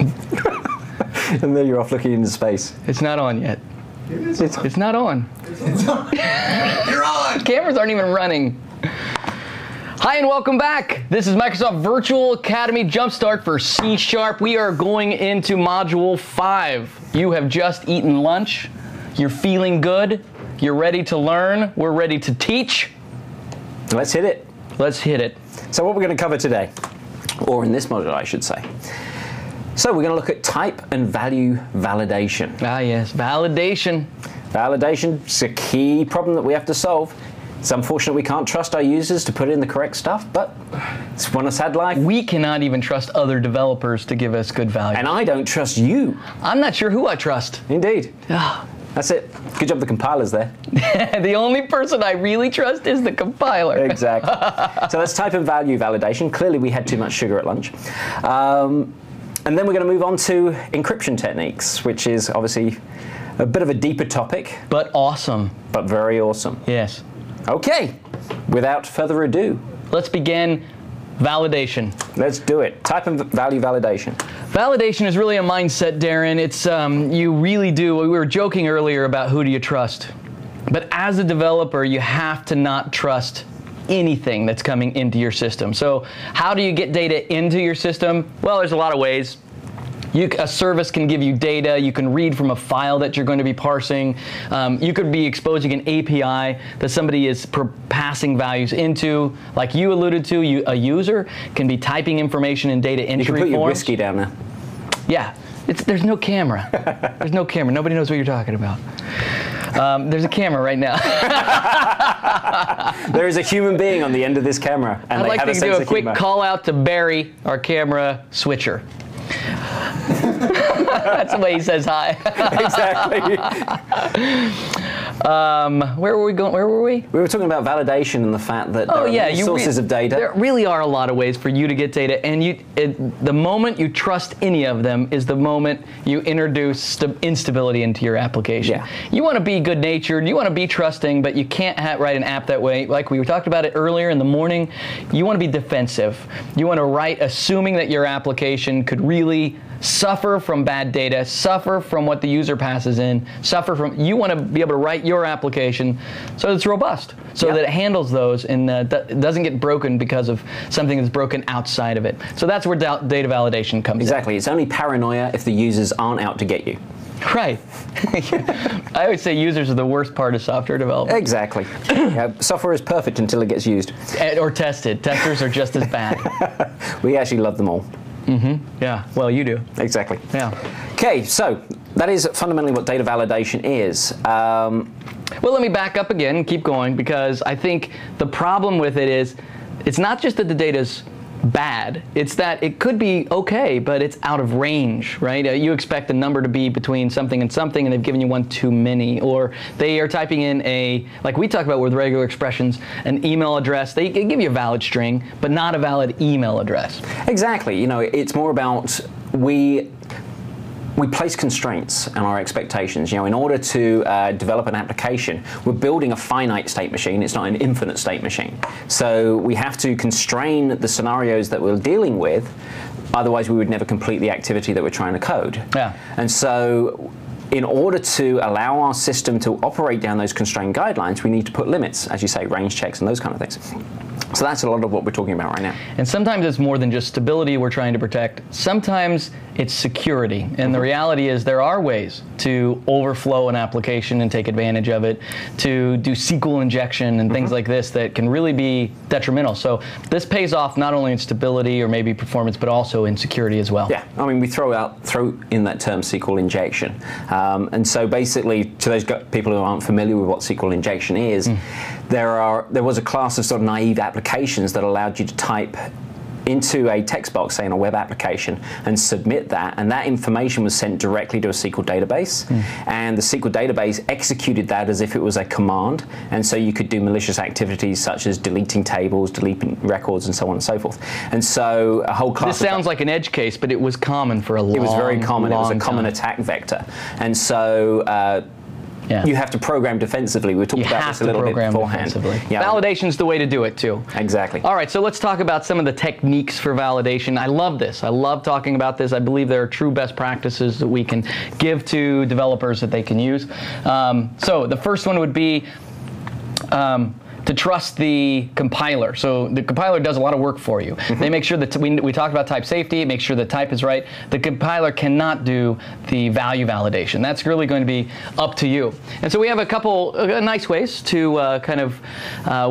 And then you're off looking into space. It's not on yet. It's not on. It's on. You're on! Cameras aren't even running. Hi and welcome back. This is Microsoft Virtual Academy Jumpstart for C#. We are going into Module 5. You have just eaten lunch. You're feeling good. You're ready to learn. We're ready to teach. Let's hit it. Let's hit it. So what we're going to cover today, or in this module I should say. So we're going to look at type and value validation. Ah yes, validation. Validation is a key problem that we have to solve. It's unfortunate we can't trust our users to put in the correct stuff, but it's one of sad life. We cannot even trust other developers to give us good value. And I don't trust you. I'm not sure who I trust. Indeed. That's it. Good job the compiler's there. The only person I really trust is the compiler. Exactly. So that's type and value validation. Clearly we had too much sugar at lunch. And then we're going to move on to encryption techniques, which is obviously a bit of a deeper topic. But awesome. But very awesome. Yes. Okay. Without further ado. Let's begin validation. Let's do it. Type and value validation. Validation is really a mindset, Darren. It's, you really do. We were joking earlier about who do you trust. But as a developer, you have to not trust anything that's coming into your system. So how do you get data into your system? Well, there's a lot of ways. A service can give you data. You can read from a file that you're going to be parsing. You could be exposing an API that somebody is passing values into. Like you alluded to, a user can be typing information in data entry forms. You can put your whiskey down there. Yeah. There's no camera. There's no camera. Nobody knows what you're talking about. There's a camera right now. There is a human being on the end of this camera. And I'd like to do a quick call out to Barry, our camera switcher. That's the way he says hi. Exactly. Where were we going? Where were we? We were talking about validation and the fact that there are many sources of data. There really are a lot of ways for you to get data, and the moment you trust any of them is the moment you introduce instability into your application. Yeah. You want to be good-natured, you want to be trusting, but you can't write an app that way. Like we talked about it earlier in the morning, you want to be defensive. You want to write assuming that your application could really suffer from bad data, suffer from what the user passes in, you want to be able to write your application so that it's robust, so that it handles those and doesn't get broken because of something that's broken outside of it. So that's where data validation comes in. Exactly. It's only paranoia if the users aren't out to get you. Right. I would say users are the worst part of software development. Exactly. Software is perfect until it gets used. Or tested. Testers are just as bad. We actually love them all. Mm-hmm. Yeah. Well, you do. Exactly. Yeah. Okay, so that is fundamentally what data validation is. Well, let me back up again and keep going, because I think the problem with it is it's not just that the data's bad, it's that it could be okay, but it's out of range, right? You expect the number to be between something and something, and they've given you one too many, or they are typing in like we talk about with regular expressions, an email address. They give you a valid string, but not a valid email address. Exactly. You know, it's more about we place constraints on our expectations. You know, in order to develop an application, we're building a finite state machine. It's not an infinite state machine. So we have to constrain the scenarios that we're dealing with. Otherwise, we would never complete the activity that we're trying to code. Yeah. And so in order to allow our system to operate down those constrained guidelines, we need to put limits, as you say, range checks and those kind of things. So that's a lot of what we're talking about right now. And sometimes it's more than just stability we're trying to protect. Sometimes it's security. And the reality is there are ways to overflow an application and take advantage of it, to do SQL injection and things like this that can really be detrimental. So this pays off not only in stability or maybe performance, but also in security as well. Yeah, I mean, we throw in that term SQL injection. And so basically, to those people who aren't familiar with what SQL injection is, there was a class of sort of naive applications that allowed you to type into a text box, say in a web application, and submit that, and that information was sent directly to a SQL database, and the SQL database executed that as if it was a command, and so you could do malicious activities such as deleting tables, deleting records, and so on and so forth. And so a whole class. This sounds like an edge case, but it was common for a long time. It was very common. It was a common attack vector, and so you have to program defensively. We talked about this a little bit beforehand. Yeah. Validation's the way to do it too. Exactly. All right, so let's talk about some of the techniques for validation. I love this. I love talking about this. I believe there are true best practices that we can give to developers that they can use. So the first one would be to trust the compiler. So the compiler does a lot of work for you. They make sure that we talked about type safety, make sure the type is right. The compiler cannot do the value validation. That's really going to be up to you. And so we have a couple nice ways to kind of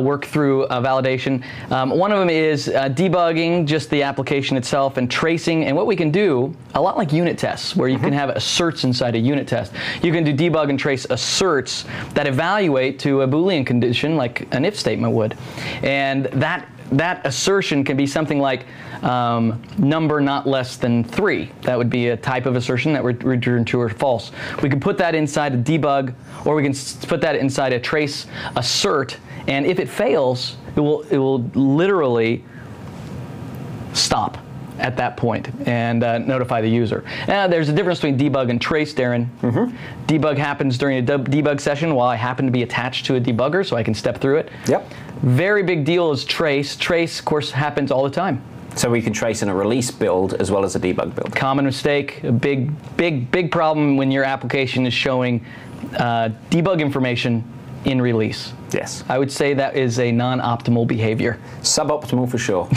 work through validation. One of them is debugging just the application itself and tracing. And what we can do, a lot like unit tests, where you can have asserts inside a unit test. You can do debug and trace asserts that evaluate to a Boolean condition like an if statement would. And that assertion can be something like number not less than 3. That would be a type of assertion that would return true or false. We can put that inside a debug, or we can put that inside a trace assert, and if it fails, it will literally stop at that point and notify the user. There's a difference between debug and trace, Darren. Debug happens during a debug session while I happen to be attached to a debugger, so I can step through it. Yep. Very big deal is trace. Trace, of course, happens all the time. So we can trace in a release build as well as a debug build. Common mistake, a big problem when your application is showing debug information in release. Yes. I would say that is a non-optimal behavior. Suboptimal for sure.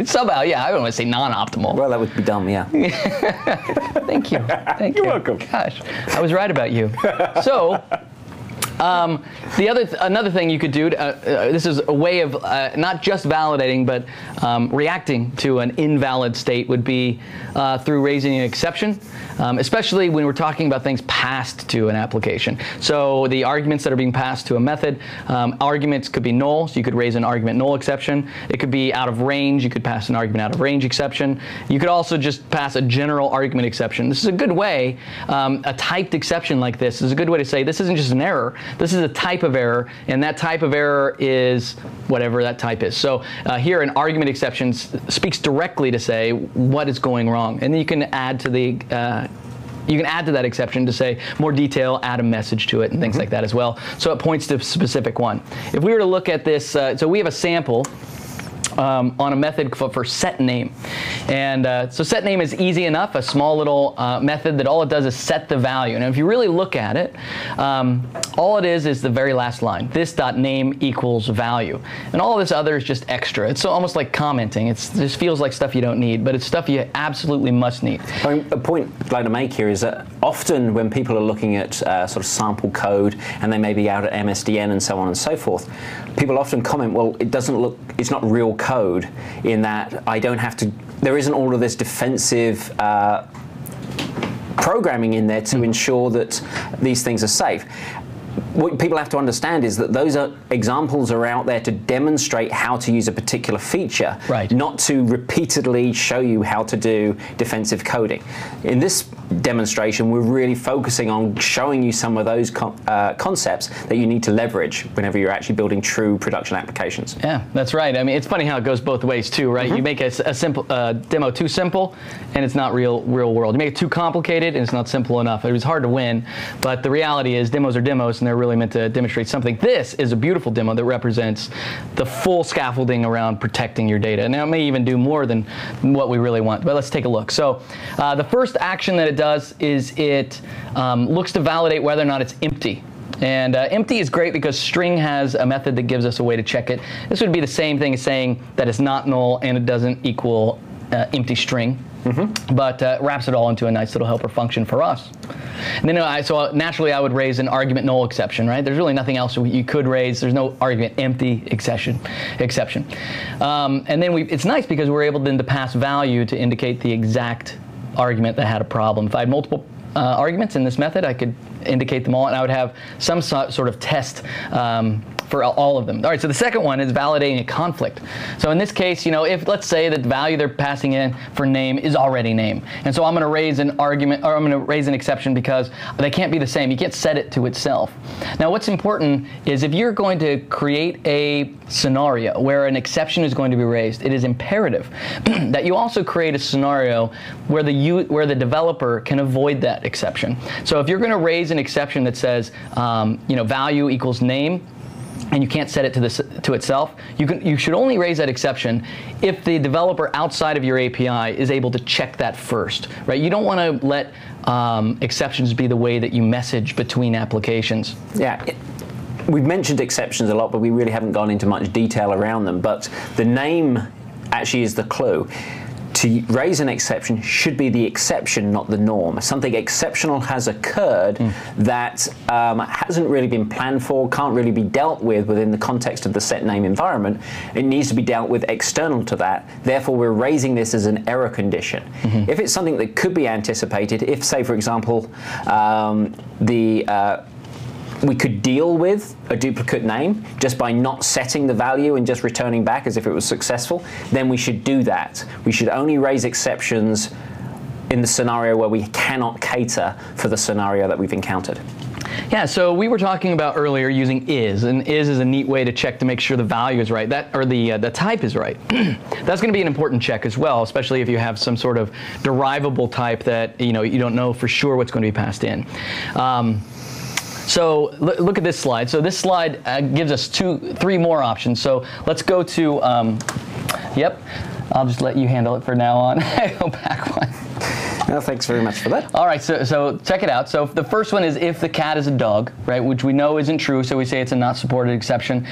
Somehow, yeah, I don't want to say non-optimal. Well, that would be dumb, yeah. Thank you. Thank you. You're welcome. Gosh, I was right about you. So, another thing you could do, this is a way of not just validating, but reacting to an invalid state would be through raising an exception, especially when we're talking about things passed to an application. So the arguments that are being passed to a method, arguments could be null, so you could raise an argument null exception. It could be out of range, you could pass an argument out of range exception. You could also just pass a general argument exception. This is a good way, a typed exception like this is a good way to say this isn't just an error, this is a type of error, and that type of error is whatever that type is. So here an argument exception speaks directly to say what is going wrong, and then you can add to the that exception to say more detail, add a message to it, and things like that as well. So it points to a specific one. If we were to look at this, so we have a sample on a method for set name. And so set name is easy enough, a small little method that all it does is set the value. And if you really look at it, all it is the very last line, this.name equals value. And all this other is just extra. It's almost like commenting. It just feels like stuff you don't need, but it's stuff you absolutely must need. I mean, a point I'd like to make here is that often when people are looking at sort of sample code and they may be out at MSDN and so on and so forth, people often comment, well, it doesn't look, it's not real code in that I don't have to, there isn't all of this defensive programming in there to ensure that these things are safe. What people have to understand is that those examples are out there to demonstrate how to use a particular feature, not to repeatedly show you how to do defensive coding. In this demonstration, we're really focusing on showing you some of those concepts that you need to leverage whenever you're actually building true production applications. Yeah, that's right. I mean, it's funny how it goes both ways too, right? You make a simple demo too simple, and it's not real world. You make it too complicated, and it's not simple enough. It was hard to win, but the reality is demos are demos, and they're really meant to demonstrate something. This is a beautiful demo that represents the full scaffolding around protecting your data. Now, it may even do more than what we really want, but let's take a look. So the first action that it does is it looks to validate whether or not it's empty. And empty is great because string has a method that gives us a way to check it. This would be the same thing as saying that it's not null and it doesn't equal empty string. But wraps it all into a nice little helper function for us. And then so naturally I would raise an argument null exception, right? There's really nothing else you could raise. There's no argument empty exception. And then it's nice because we're able then to pass value to indicate the exact argument that had a problem. If I had multiple arguments in this method, I could indicate them all, and I would have some sort of test for all of them. All right, so the second one is validating a conflict. So in this case, if let's say that the value they're passing in for name is already name, and so I'm going to raise an argument, or I'm going to raise an exception because they can't be the same. You can't set it to itself. Now, what's important is if you're going to create a scenario where an exception is going to be raised, it is imperative that you also create a scenario where the developer can avoid that exception. So if you're going to raise an exception that says, value equals name, and you can't set it to itself, you should only raise that exception if the developer outside of your API is able to check that first, right? You don't want to let exceptions be the way that you message between applications. Yeah. We've mentioned exceptions a lot, but we really haven't gone into much detail around them. But the name actually is the clue. To raise an exception should be the exception, not the norm. Something exceptional has occurred that hasn't really been planned for, can't really be dealt with within the context of the set name environment. It needs to be dealt with external to that. Therefore, we're raising this as an error condition. If it's something that could be anticipated, if, say, for example, we could deal with a duplicate name just by not setting the value and just returning back as if it was successful, then we should do that. We should only raise exceptions in the scenario where we cannot cater for the scenario that we've encountered. Yeah, so we were talking about earlier using is, and is a neat way to check to make sure the value is right, or the type is right. That's going to be an important check as well, especially if you have some sort of derivable type that you don't know for sure what's going to be passed in. So look at this slide. So this slide gives us three more options. So let's go to, I'll just let you handle it for now on. Go back one. Well, thanks very much for that. All right, so check it out. So the first one is if the cat is a dog, right, which we know isn't true, so we say it's a not supported exception.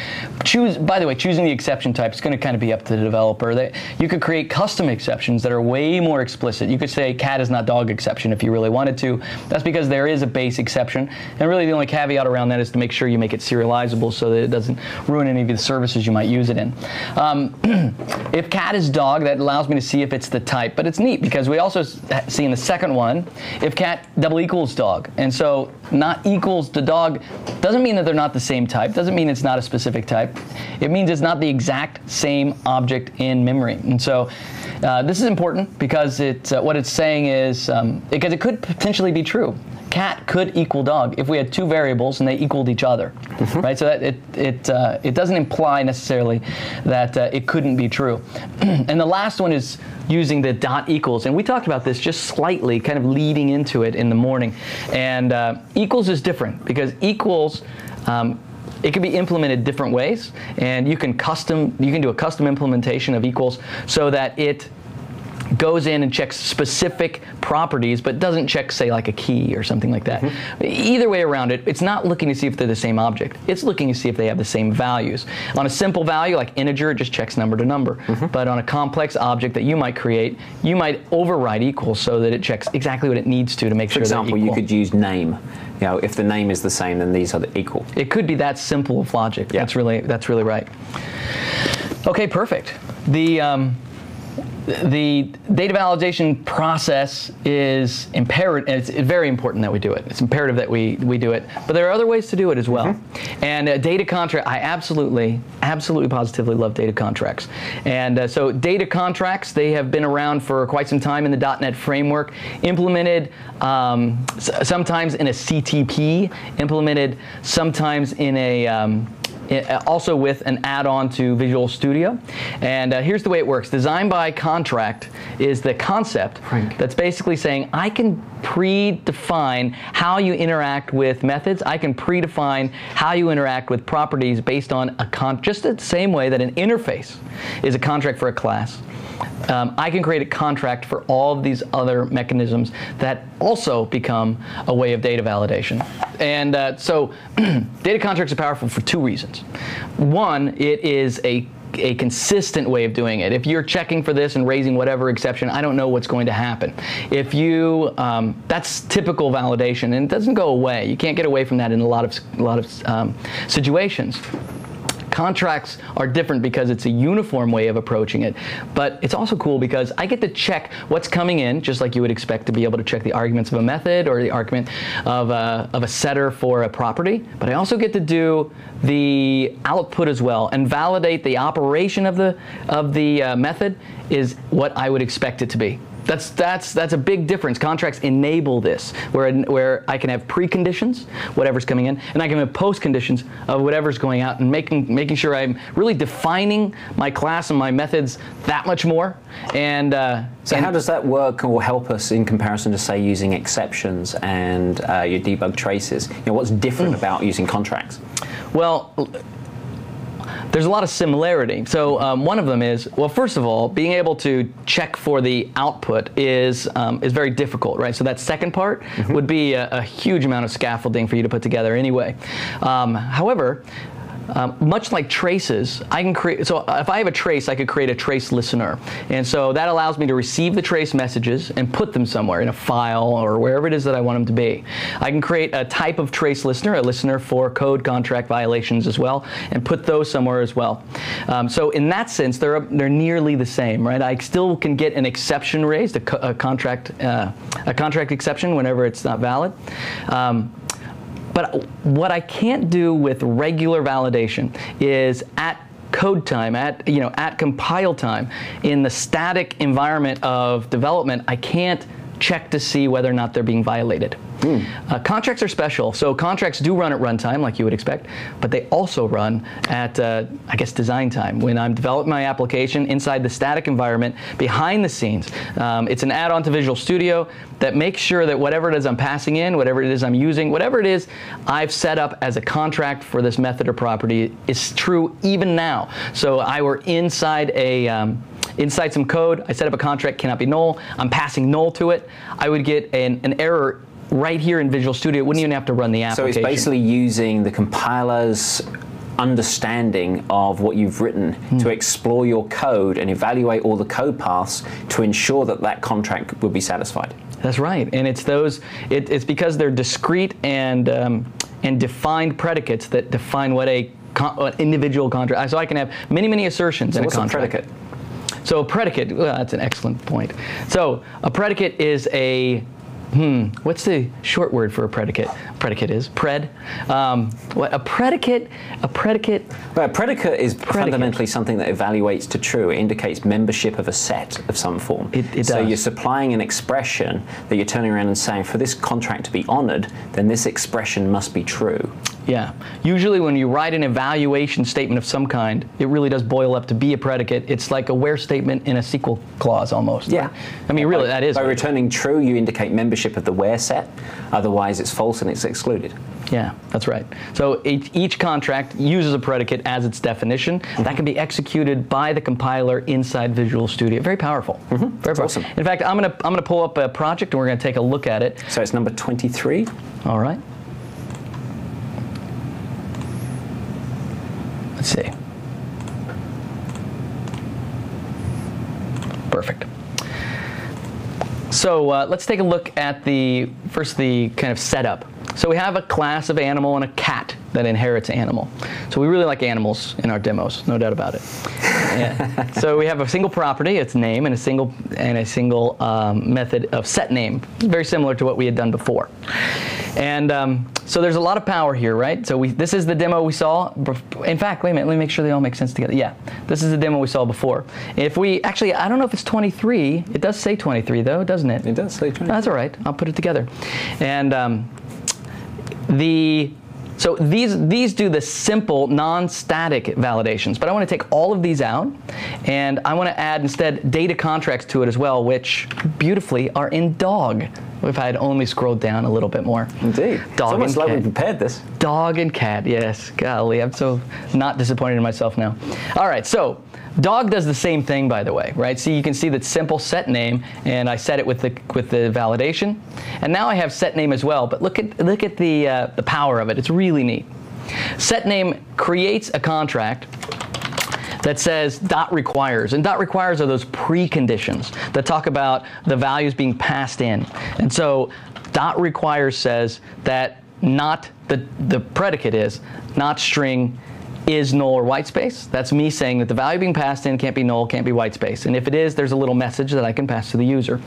By the way, choosing the exception type is going to kind of be up to the developer. You could create custom exceptions that are way more explicit. You could say cat is not dog exception if you really wanted to. That's because there is a base exception, and really the only caveat around that is to make sure you make it serializable so that it doesn't ruin any of the services you might use it in. If cat is dog, that allows me to see if it's the type, but it's neat because we also see in the second one, if cat double equals dog. And so not equals to dog doesn't mean that they're not the same type, doesn't mean it's not a specific type. It means it's not the exact same object in memory. And so this is important because what it's saying is, because it could potentially be true. Cat could equal dog if we had two variables and they equaled each other, right? So that it doesn't imply necessarily that it couldn't be true. And the last one is using the dot equals, and we talked about this just slightly, kind of leading into it in the morning. And equals is different because equals. It can be implemented different ways, and you can do a custom implementation of equals so that it goes in and checks specific properties, but doesn't check, say, like a key or something like that. Either way around it, it's not looking to see if they're the same object. It's looking to see if they have the same values. On a simple value, like integer, it just checks number to number. But on a complex object that you might create, you might override equals so that it checks exactly what it needs to make sure they're equal. For example, you could use name. If the name is the same, then these are equal. It could be that simple of logic. Yeah. That's really right. Okay, perfect. The data validation process is imperative. It's very important that we do it. It's imperative that we do it. But there are other ways to do it as well. And data contract, I absolutely, positively love data contracts. And so data contracts, they have been around for quite some time in the .NET framework, implemented sometimes in a CTP, implemented sometimes in a also with an add-on to Visual Studio. And here's the way it works. Design by contract is the concept that's basically saying I can predefine how you interact with methods. I can predefine how you interact with properties based on just the same way that an interface is a contract for a class. I can create a contract for all of these other mechanisms that also become a way of data validation. And so data contracts are powerful for two reasons. One, it is a consistent way of doing it. If you're checking for this and raising whatever exception, I don't know what's going to happen. If you, that's typical validation, and it doesn't go away. You can't get away from that in a lot of situations. Contracts are different because it's a uniform way of approaching it, but it's also cool because I get to check what's coming in, just like you would expect to be able to check the arguments of a method or the argument of a setter for a property, but I also get to do the output as well and validate the operation of the method is what I would expect it to be. That's a big difference. Contracts enable this, where I can have preconditions, whatever's coming in, and I can have postconditions of whatever's going out, and making sure I'm really defining my class and my methods that much more. And so how does that work or help us in comparison to, say, using exceptions and your debug traces? What's different about using contracts? Well, there's a lot of similarity. So one of them is, well, first of all, being able to check for the output is very difficult, right? So that second part would be a huge amount of scaffolding for you to put together anyway. However, much like traces, I can create, so if I have a trace, I could create a trace listener. And so that allows me to receive the trace messages and put them somewhere in a file or wherever it is that I want them to be. I can create a type of trace listener, a listener for code contract violations as well, and put those somewhere as well. So in that sense, they're nearly the same, right? I still can get an exception raised, a contract exception whenever it's not valid. But what I can't do with regular validation is at code time, at compile time, in the static environment of development, I can't check to see whether or not they're being violated. Contracts are special, so contracts do run at runtime, like you would expect, but they also run at, I guess, design time. When I'm developing my application inside the static environment, behind the scenes, it's an add-on to Visual Studio that makes sure that whatever it is I'm passing in, whatever it is I'm using, whatever it is I've set up as a contract for this method or property is true even now. So I were inside inside some code, I set up a contract, cannot be null, I'm passing null to it, I would get an error right here in Visual Studio. It wouldn't even have to run the application. So it's basically using the compiler's understanding of what you've written to explore your code and evaluate all the code paths to ensure that that contract will be satisfied. That's right, and it's because they're discrete and defined predicates that define what an individual contract. So I can have many assertions in a contract. What's a predicate? So a predicate, well, that's an excellent point. So a predicate is what's the short word for a predicate? Predicate is pred. What a predicate? Well, a predicate is fundamentally something that evaluates to true. It indicates membership of a set of some form. It so does. You're supplying an expression that you're turning around and saying, for this contract to be honored, then this expression must be true. Yeah. Usually when you write an evaluation statement of some kind, it really does boil up to be a predicate. It's like a where statement in a SQL clause almost. Yeah. I mean, really, that is. By returning true, you indicate membership of the where set. Otherwise, it's false and it's excluded. Yeah, that's right. So each contract uses a predicate as its definition. That can be executed by the compiler inside Visual Studio. Very powerful. Very powerful. Awesome. In fact, I'm gonna pull up a project and we're gonna take a look at it. So it's number 23. All right. Let's see. Perfect. So let's take a look at first the kind of setup. So we have a class of animal and a cat that inherits animal. So we really like animals in our demos, no doubt about it. Yeah. So we have a single property, its name, and a single method of set name, very similar to what we had done before. And so there's a lot of power here, right? So this is the demo we saw. In fact, wait a minute, let me make sure they all make sense together. Yeah, this is the demo we saw before. If we actually, I don't know if it's 23. It does say 23 though, doesn't it? It does say 23. That's all right. I'll put it together. And so these do the simple non-static validations, but I want to take all of these out, and I want to add instead data contracts to it as well, which beautifully are in dog. If I had only scrolled down a little bit more. Indeed. It's almost like we prepared this. Dog and cat, yes. Golly, I'm so not disappointed in myself now. All right, so dog does the same thing, by the way, right? So you can see that simple set name, and I set it with the validation, and now I have set name as well. But look at the power of it. It's really neat. Set name creates a contract that says .requires, and .requires are those preconditions that talk about the values being passed in. And so .requires says that not the predicate is not string is null or white space. That's me saying that the value being passed in can't be null, can't be white space. And if it is, there's a little message that I can pass to the user.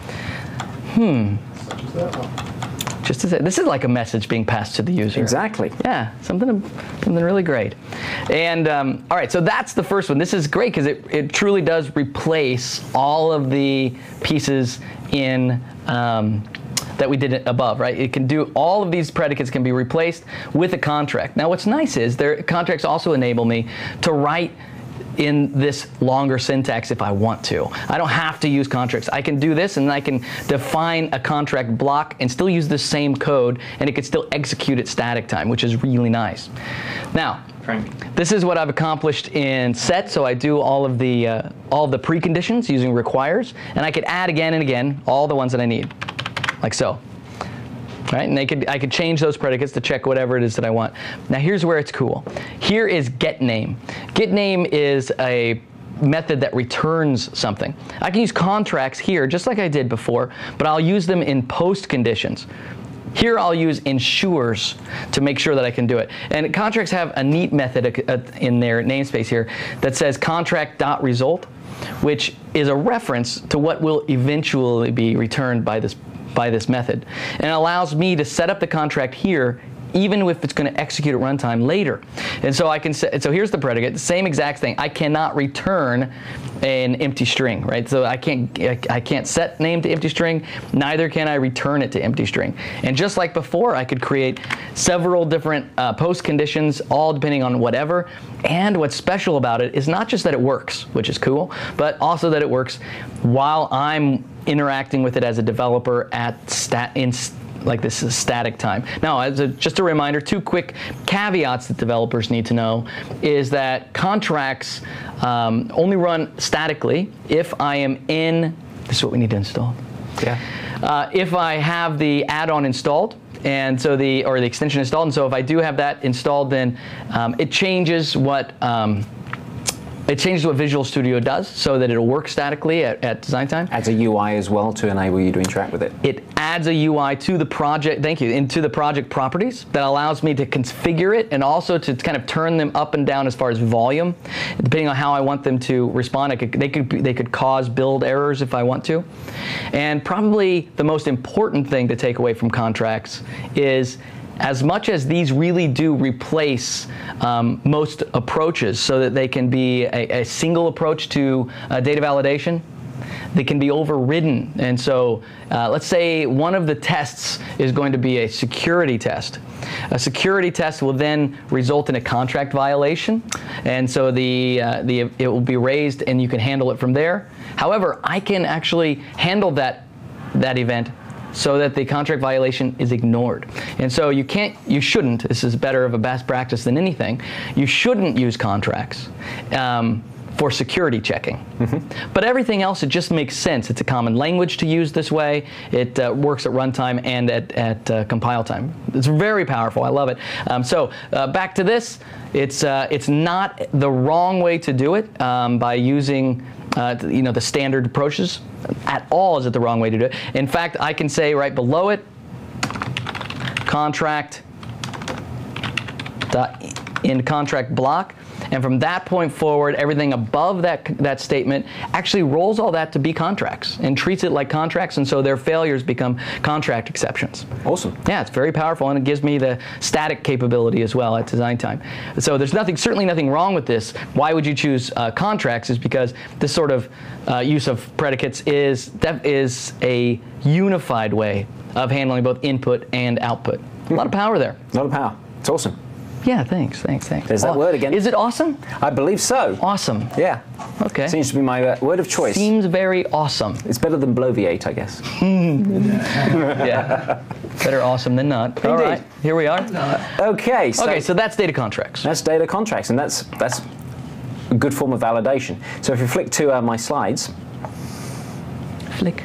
Just to say, this is like a message being passed to the user. Exactly. Yeah, something really great. And all right, so that's the first one. This is great because it truly does replace all of the pieces in that we did above, right? It can do all of these predicates can be replaced with a contract. Now, what's nice is contracts also enable me to write in this longer syntax if I want to. I don't have to use contracts. I can do this, and I can define a contract block and still use the same code, and it could still execute at static time, which is really nice. Now, this is what I've accomplished in set. So I do all of the preconditions using requires, and I could add again and again all the ones that I need, like so. Right? And I could change those predicates to check whatever it is that I want. Now here's where it's cool. Here is getName. GetName is a method that returns something. I can use contracts here just like I did before, but I'll use them in post conditions. Here I'll use ensures to make sure that I can do it. And contracts have a neat method in their namespace here that says contract.result, which is a reference to what will eventually be returned by this method. And it allows me to set up the contract here even if it's going to execute at runtime later. And so I can so here's the predicate, the same exact thing. I cannot return an empty string, right? So I can't set name to empty string, neither can I return it to empty string. And just like before, I could create several different post conditions, all depending on whatever. And what's special about it is not just that it works, which is cool, but also that it works while I'm interacting with it as a developer at like this is static time. Now, just a reminder, 2 quick caveats that developers need to know is that contracts only run statically if I am in, this is what we need to install. Yeah. If I have the add-on installed, and so the extension installed, and so if I do have that installed, then it changes what Visual Studio does so that it'll work statically at design time. Adds a UI as well to enable you to interact with it. It adds a UI to the project, into the project properties that allows me to configure it and also to kind of turn them up and down as far as volume. Depending on how I want them to respond, they could cause build errors if I want to. And probably the most important thing to take away from contracts is as much as these really do replace most approaches so that they can be a single approach to data validation, they can be overridden. And so let's say one of the tests is going to be a security test. A security test will then result in a contract violation, and so it will be raised and you can handle it from there. However, I can actually handle that event so that the contract violation is ignored. And so you shouldn't, this is better of a best practice than anything, you shouldn't use contracts for security checking. Mm-hmm. But everything else, it just makes sense. It's a common language to use this way. It works at runtime and at compile time. It's very powerful, I love it. So back to this, it's not the wrong way to do it by using the standard approaches. At all is it the wrong way to do it. In fact, I can say right below it, contract in contract block, and from that point forward, everything above that statement actually rolls all that to be contracts and treats it like contracts, and so their failures become contract exceptions. Awesome. Yeah, it's very powerful, and it gives me the static capability as well at design time. So there's certainly nothing wrong with this. Why would you choose contracts is because this sort of use of predicates is a unified way of handling both input and output. A lot of power there. A lot of power. It's awesome. Yeah, thanks. There's that word again. Is it awesome? I believe so. Awesome. Yeah. Okay. Seems to be my word of choice. Seems very awesome. It's better than bloviate, I guess. Yeah. Better awesome than not. Indeed. All right, here we are. Okay. So that's data contracts. That's data contracts, and that's a good form of validation. So if you flick to my slides. Flick.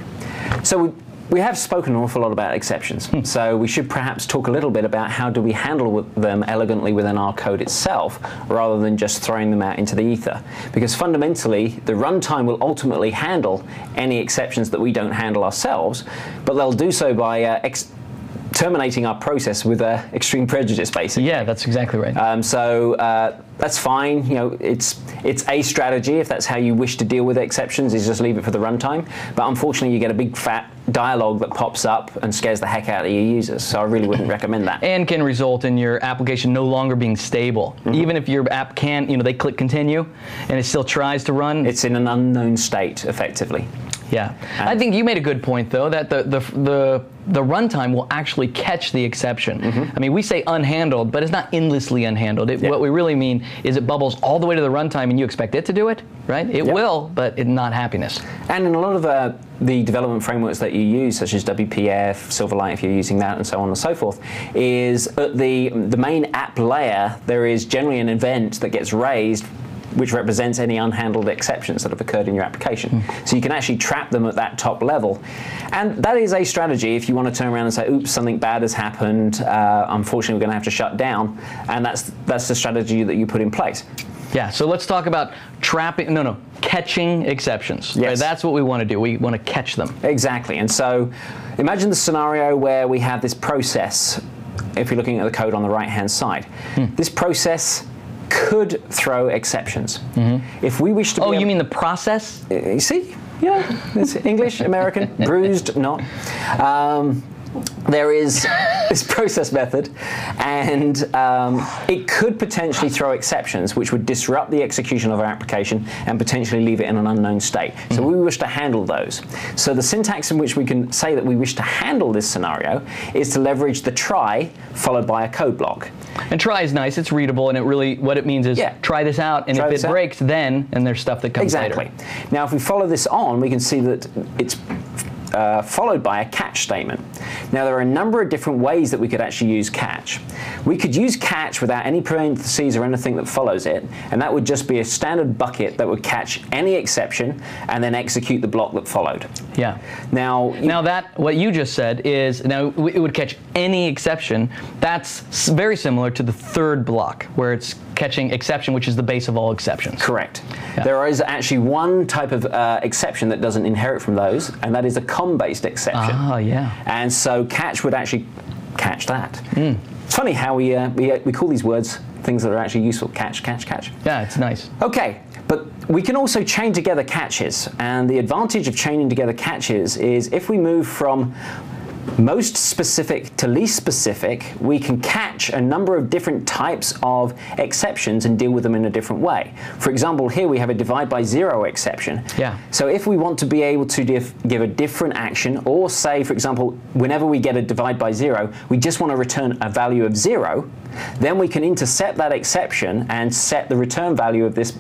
So we have spoken an awful lot about exceptions, so we should perhaps talk a little bit about how do we handle them elegantly within our code itself, rather than just throwing them out into the ether. Because fundamentally, the runtime will ultimately handle any exceptions that we don't handle ourselves, but they'll do so by terminating our process with extreme prejudice, basically. Yeah, that's exactly right. That's fine. You know, it's a strategy if that's how you wish to deal with exceptions, is just leave it for the runtime. But unfortunately, you get a big fat dialogue that pops up and scares the heck out of your users. So I really wouldn't recommend that. And can result in your application no longer being stable. Even if your app can't, you know, they click continue and it still tries to run. It's in an unknown state, effectively. Yeah, I think you made a good point though, that the runtime will actually catch the exception. I mean, we say unhandled, but it's not endlessly unhandled. What we really mean is it bubbles all the way to the runtime and you expect it to do it, right? It will, but it's not happiness. And in a lot of the development frameworks that you use, such as WPF, Silverlight, if you're using that, and so on and so forth, is at the main app layer, there is generally an event that gets raised which represents any unhandled exceptions that have occurred in your application. So you can actually trap them at that top level. And that is a strategy if you want to turn around and say, oops, something bad has happened, unfortunately we're going to have to shut down, and that's the strategy that you put in place. Yeah, so let's talk about catching exceptions. Yes. Right? That's what we want to do. We want to catch them. Exactly. And so imagine the scenario where we have this process, if you're looking at the code on the right-hand side. This process could throw exceptions. If we wish to you mean the process? You see? Yeah, it's English, American, bruised, not. There is this process method, and it could potentially throw exceptions which would disrupt the execution of our application and potentially leave it in an unknown state. So we wish to handle those. So the syntax in which we can say that we wish to handle this scenario is to leverage the try followed by a code block. And try is nice, it's readable, and it really, what it means is try this out, and if it breaks, then, and there's stuff that comes later. Exactly. Now if we follow this on, we can see that it's followed by a catch statement. Now there are a number of different ways that we could actually use catch. We could use catch without any parentheses or anything that follows it, and that would just be a standard bucket that would catch any exception and then execute the block that followed. Yeah. Now that, what you just said is, now it would catch any exception. That's very similar to the third block, where it's catching exception, which is the base of all exceptions. Correct. Yeah. There is actually one type of exception that doesn't inherit from those, and that is a COM-based exception. Yeah. And so catch would actually catch that. It's funny how we call these words things that are actually useful. Catch, catch, catch. Yeah, it's nice. Okay, but we can also chain together catches, and the advantage of chaining together catches is if we move from most specific to least specific, we can catch a number of different types of exceptions and deal with them in a different way. For example, here we have a divide by zero exception. Yeah. So if we want to be able to give a different action, or say, for example, whenever we get a divide by zero, we just want to return a value of 0, then we can intercept that exception and set the return value of this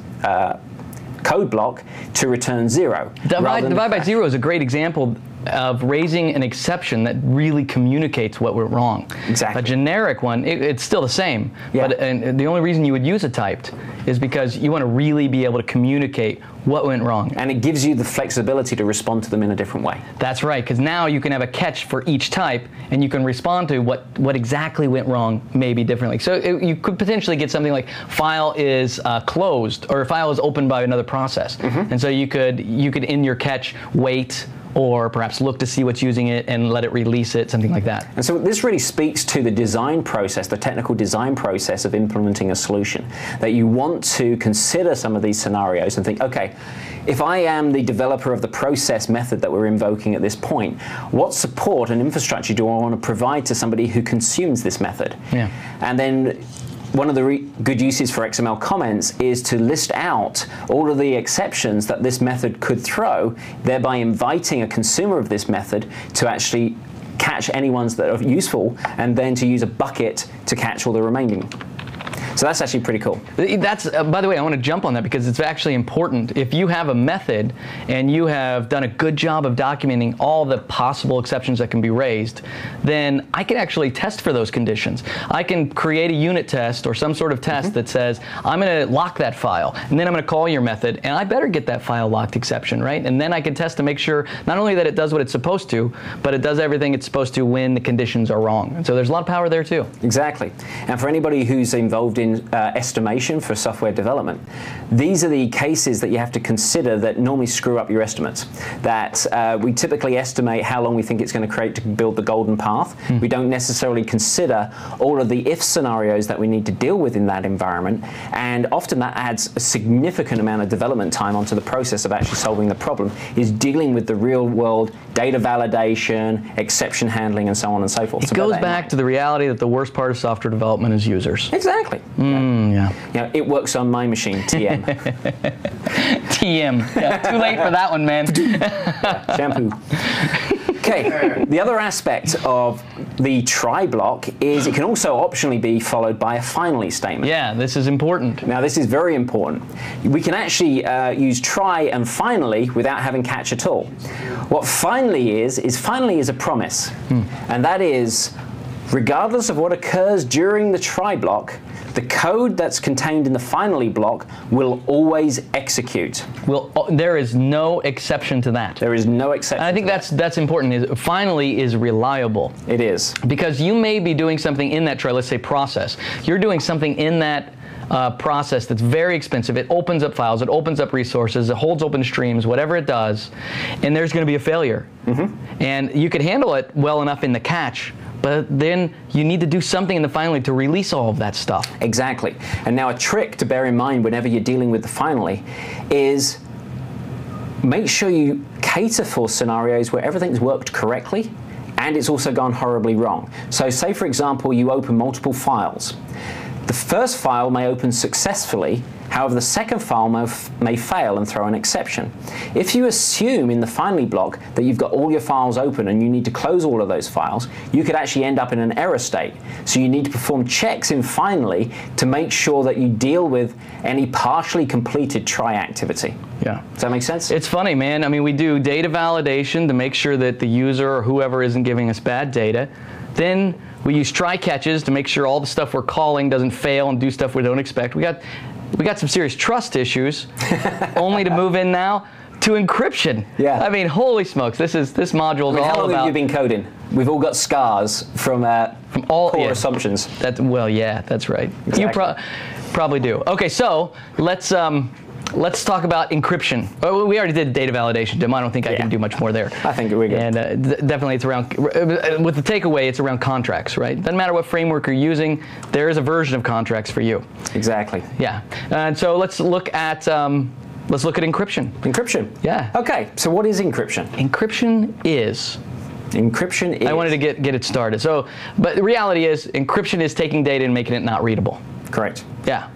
code block to return 0. Divide by zero is a great example of raising an exception that really communicates what went wrong. Exactly. A generic one, it's still the same, but and the only reason you would use a typed is because you want to really be able to communicate what went wrong. And it gives you the flexibility to respond to them in a different way. That's right, because now you can have a catch for each type, and you can respond to what exactly went wrong, maybe differently. So you could potentially get something like file is closed, or file is opened by another process. And so you could in your catch wait, or perhaps look to see what's using it and let it release it, something like that. And so this really speaks to the design process, the technical design process of implementing a solution, that you want to consider some of these scenarios and think, okay, if I am the developer of the process method that we're invoking at this point, what support and infrastructure do I want to provide to somebody who consumes this method? Yeah. And then one of the good uses for XML comments is to list out all of the exceptions that this method could throw, thereby inviting a consumer of this method to actually catch any ones that are useful, and then to use a bucket to catch all the remaining. So that's actually pretty cool. That's, by the way, I want to jump on that because it's actually important. If you have a method and you have done a good job of documenting all the possible exceptions that can be raised, then I can actually test for those conditions. I can create a unit test or some sort of test that says, I'm going to lock that file, and then I'm going to call your method, and I better get that file locked exception, right? And then I can test to make sure not only that it does what it's supposed to, but it does everything it's supposed to when the conditions are wrong. And so there's a lot of power there too. Exactly. And for anybody who's involved in in estimation for software development, these are the cases that you have to consider that normally screw up your estimates. That we typically estimate how long we think it's going to create to build the golden path. We don't necessarily consider all of the if scenarios that we need to deal with in that environment, and often that adds a significant amount of development time onto the process of actually solving the problem, is dealing with the real world data validation, exception handling, and so on and so forth. It goes back to the reality that the worst part of software development is users. Exactly. Yeah. You know, it works on my machine, TM. TM. Yeah, too late for that one, man. Shampoo. Okay, the other aspect of the try block is it can also optionally be followed by a finally statement. Yeah, this is important. Now, this is very important. We can actually use try and finally without having catch at all. What finally is finally is a promise. And that is, regardless of what occurs during the try block, the code that's contained in the finally block will always execute. There is no exception to that. There is no exception. And I think that's important. Finally is reliable. It is. Because you may be doing something in that try, let's say process. You're doing something in that process that's very expensive. It opens up files, it opens up resources, it holds open streams, whatever it does, and there's going to be a failure. And you could handle it well enough in the catch, but then you need to do something in the finally to release all of that stuff. Exactly. And now a trick to bear in mind whenever you're dealing with the finally is make sure you cater for scenarios where everything's worked correctly and it's also gone horribly wrong. So say, for example, you open multiple files. The first file may open successfully, however the second file may fail and throw an exception. If you assume in the finally block that you've got all your files open and you need to close all of those files, you could actually end up in an error state. So you need to perform checks in finally to make sure that you deal with any partially completed try activity. Yeah. Does that make sense? It's funny, man. I mean, we do data validation to make sure that the user or whoever isn't giving us bad data. Then we use try catches to make sure all the stuff we're calling doesn't fail and do stuff we don't expect. We got some serious trust issues, only to move in now to encryption. Yeah. I mean, holy smokes, this module is all how long about. have you been coding? We've all got scars from all poor assumptions. Well, yeah, that's right. Exactly. You probably do. Okay, so let's talk about encryption. Oh, we already did data validation, Tim. I don't think I can do much more there. I think we're good. And definitely it's around, with the takeaway, it's around contracts, right? Doesn't matter what framework you're using, there is a version of contracts for you. Exactly. Yeah. And so let's look at encryption. Encryption? Yeah. Okay, so what is encryption? Encryption is... I wanted to get it started. So, but the reality is, encryption is taking data and making it not readable. Correct. Yeah.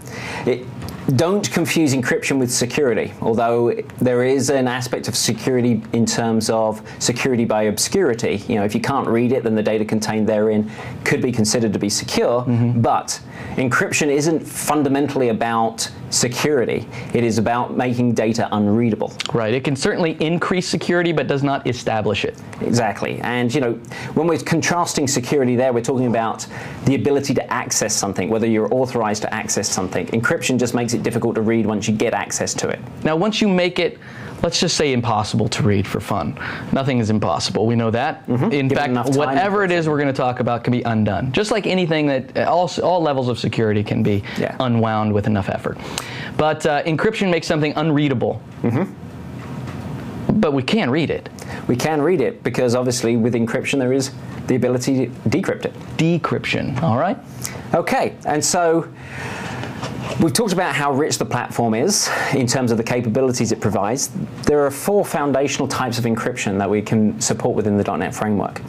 Don't confuse encryption with security, although there is an aspect of security in terms of security by obscurity. You know, if you can't read it, then the data contained therein could be considered to be secure, but encryption isn't fundamentally about security. It is about making data unreadable. Right. It can certainly increase security, but does not establish it. Exactly. And, you know, when we're contrasting security there, we're talking about the ability to access something, whether you're authorized to access something. Encryption just makes it difficult to read once you get access to it. Now, once you make it, let's just say impossible to read for fun. Nothing is impossible. We know that. In fact, whatever it is we're going to talk about can be undone. Just like anything that all levels of security can be unwound with enough effort. But encryption makes something unreadable. But we can read it. We can read it because obviously with encryption there is the ability to decrypt it. Decryption, all right? Okay, and so we've talked about how rich the platform is in terms of the capabilities it provides. There are 4 foundational types of encryption that we can support within the .NET framework.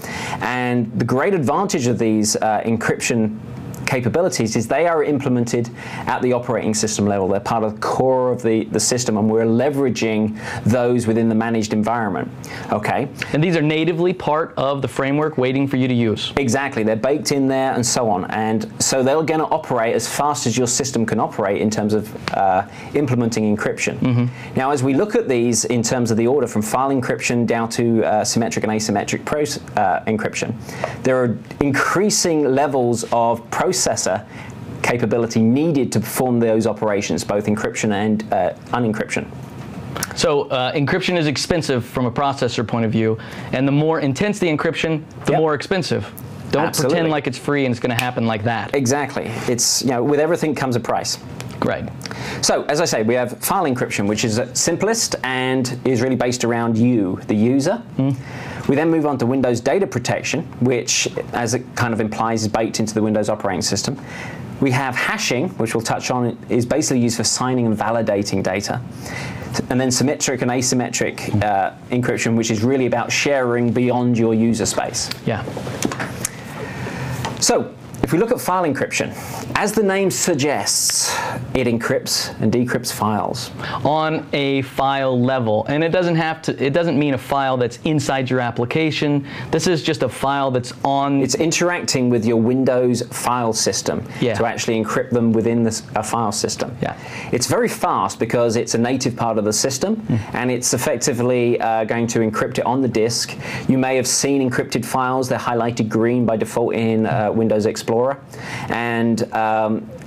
And the great advantage of these encryption capabilities is they are implemented at the operating system level. They're part of the core of the system, and we're leveraging those within the managed environment. Okay. And these are natively part of the framework waiting for you to use. Exactly. They're baked in there and so on. And so they're going to operate as fast as your system can operate in terms of implementing encryption. Now, as we look at these in terms of the order from file encryption down to symmetric and asymmetric encryption, there are increasing levels of processor capability needed to perform those operations, both encryption and unencryption. So encryption is expensive from a processor point of view, and the more intense the encryption, the more expensive. Don't Absolutely. pretend like it's free and it's going to happen like that. Exactly. It's, with everything comes a price. Right. So, as I say, we have file encryption, which is simplest and is really based around you, the user. We then move on to Windows data protection, which, as it kind of implies, is baked into the Windows operating system. We have hashing, which we'll touch on, is basically used for signing and validating data. And then symmetric and asymmetric encryption, which is really about sharing beyond your user space. Yeah. So, if we look at file encryption, as the name suggests, it encrypts and decrypts files On a file level, and it doesn't mean a file that's inside your application. This is just a file that's on. It's interacting with your Windows file system to actually encrypt them within a file system. Yeah. It's very fast because it's a native part of the system, and it's effectively going to encrypt it on the disk. You may have seen encrypted files. They're highlighted green by default in Windows Explorer, and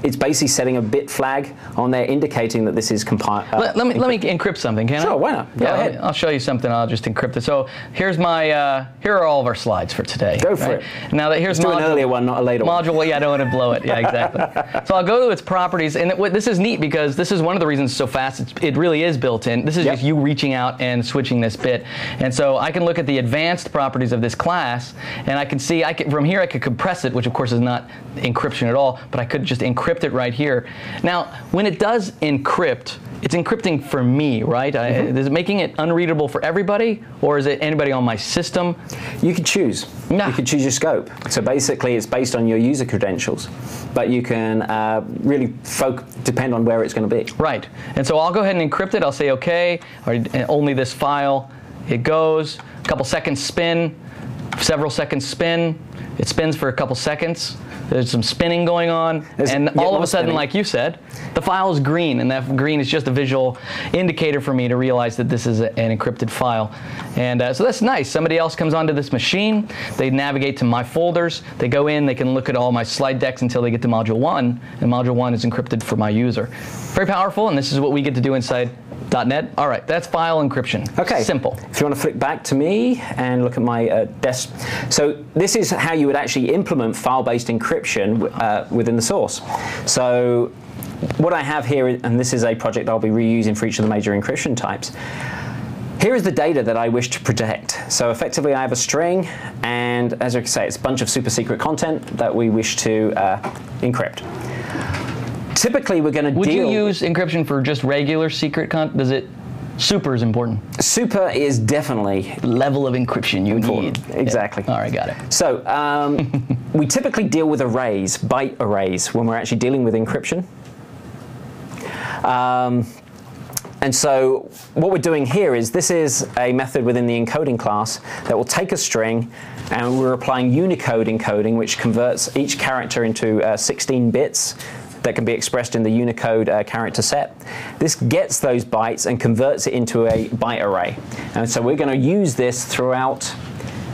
it's basically setting a bit flag on there indicating that this is compiled. Let me encrypt something, can I? Sure, why not? Go ahead. I'll show you something. I'll just encrypt it. So here's my. Here are all of our slides for today. Go for it. Now that here's do an earlier one, not a later one. Module. Well, yeah, I don't want to blow it. Yeah, exactly. So I'll go to its properties, and this is neat because this is one of the reasons it's so fast. It really is built in. This is just you reaching out and switching this bit, and so I can look at the advanced properties of this class, and I can see from here I could compress it, which of course is not encryption at all, but I could just encrypt it right here. Now, when it does encrypt, it's encrypting for me, right? Is it making it unreadable for everybody, or is it anybody on my system? You can choose. You can choose your scope. So basically, it's based on your user credentials, but you can really depend on where it's going to be. Right. And so I'll go ahead and encrypt it. I'll say OK, or only this file. It goes. A couple seconds spin. Several seconds spin. It spins for a couple seconds. There's some spinning going on, and all of a sudden, like you said, the file is green, and that green is just a visual indicator for me to realize that this is an encrypted file. And so that's nice. Somebody else comes onto this machine, they navigate to my folders, they go in, they can look at all my slide decks until they get to Module 1, and Module 1 is encrypted for my user. Very powerful, and this is what we get to do inside .NET. All right, that's file encryption. Okay. Simple. If you want to flick back to me and look at my desk. So this is how you would actually implement file-based encryption within the source. So what I have here, and this is a project I'll be reusing for each of the major encryption types. Here is the data that I wish to protect. So effectively I have a string, and as I say, it's a bunch of super secret content that we wish to encrypt. Typically, we're going to Would you use encryption for just regular secret content? Does it? Super is important. Super is definitely level of encryption you need. Exactly. Yeah. All right, got it. So we typically deal with arrays, byte arrays, when we're actually dealing with encryption. And so what we're doing here is this is a method within the encoding class that will take a string, and we're applying Unicode encoding, which converts each character into 16 bits that can be expressed in the Unicode character set. This gets those bytes and converts it into a byte array. And so we're going to use this throughout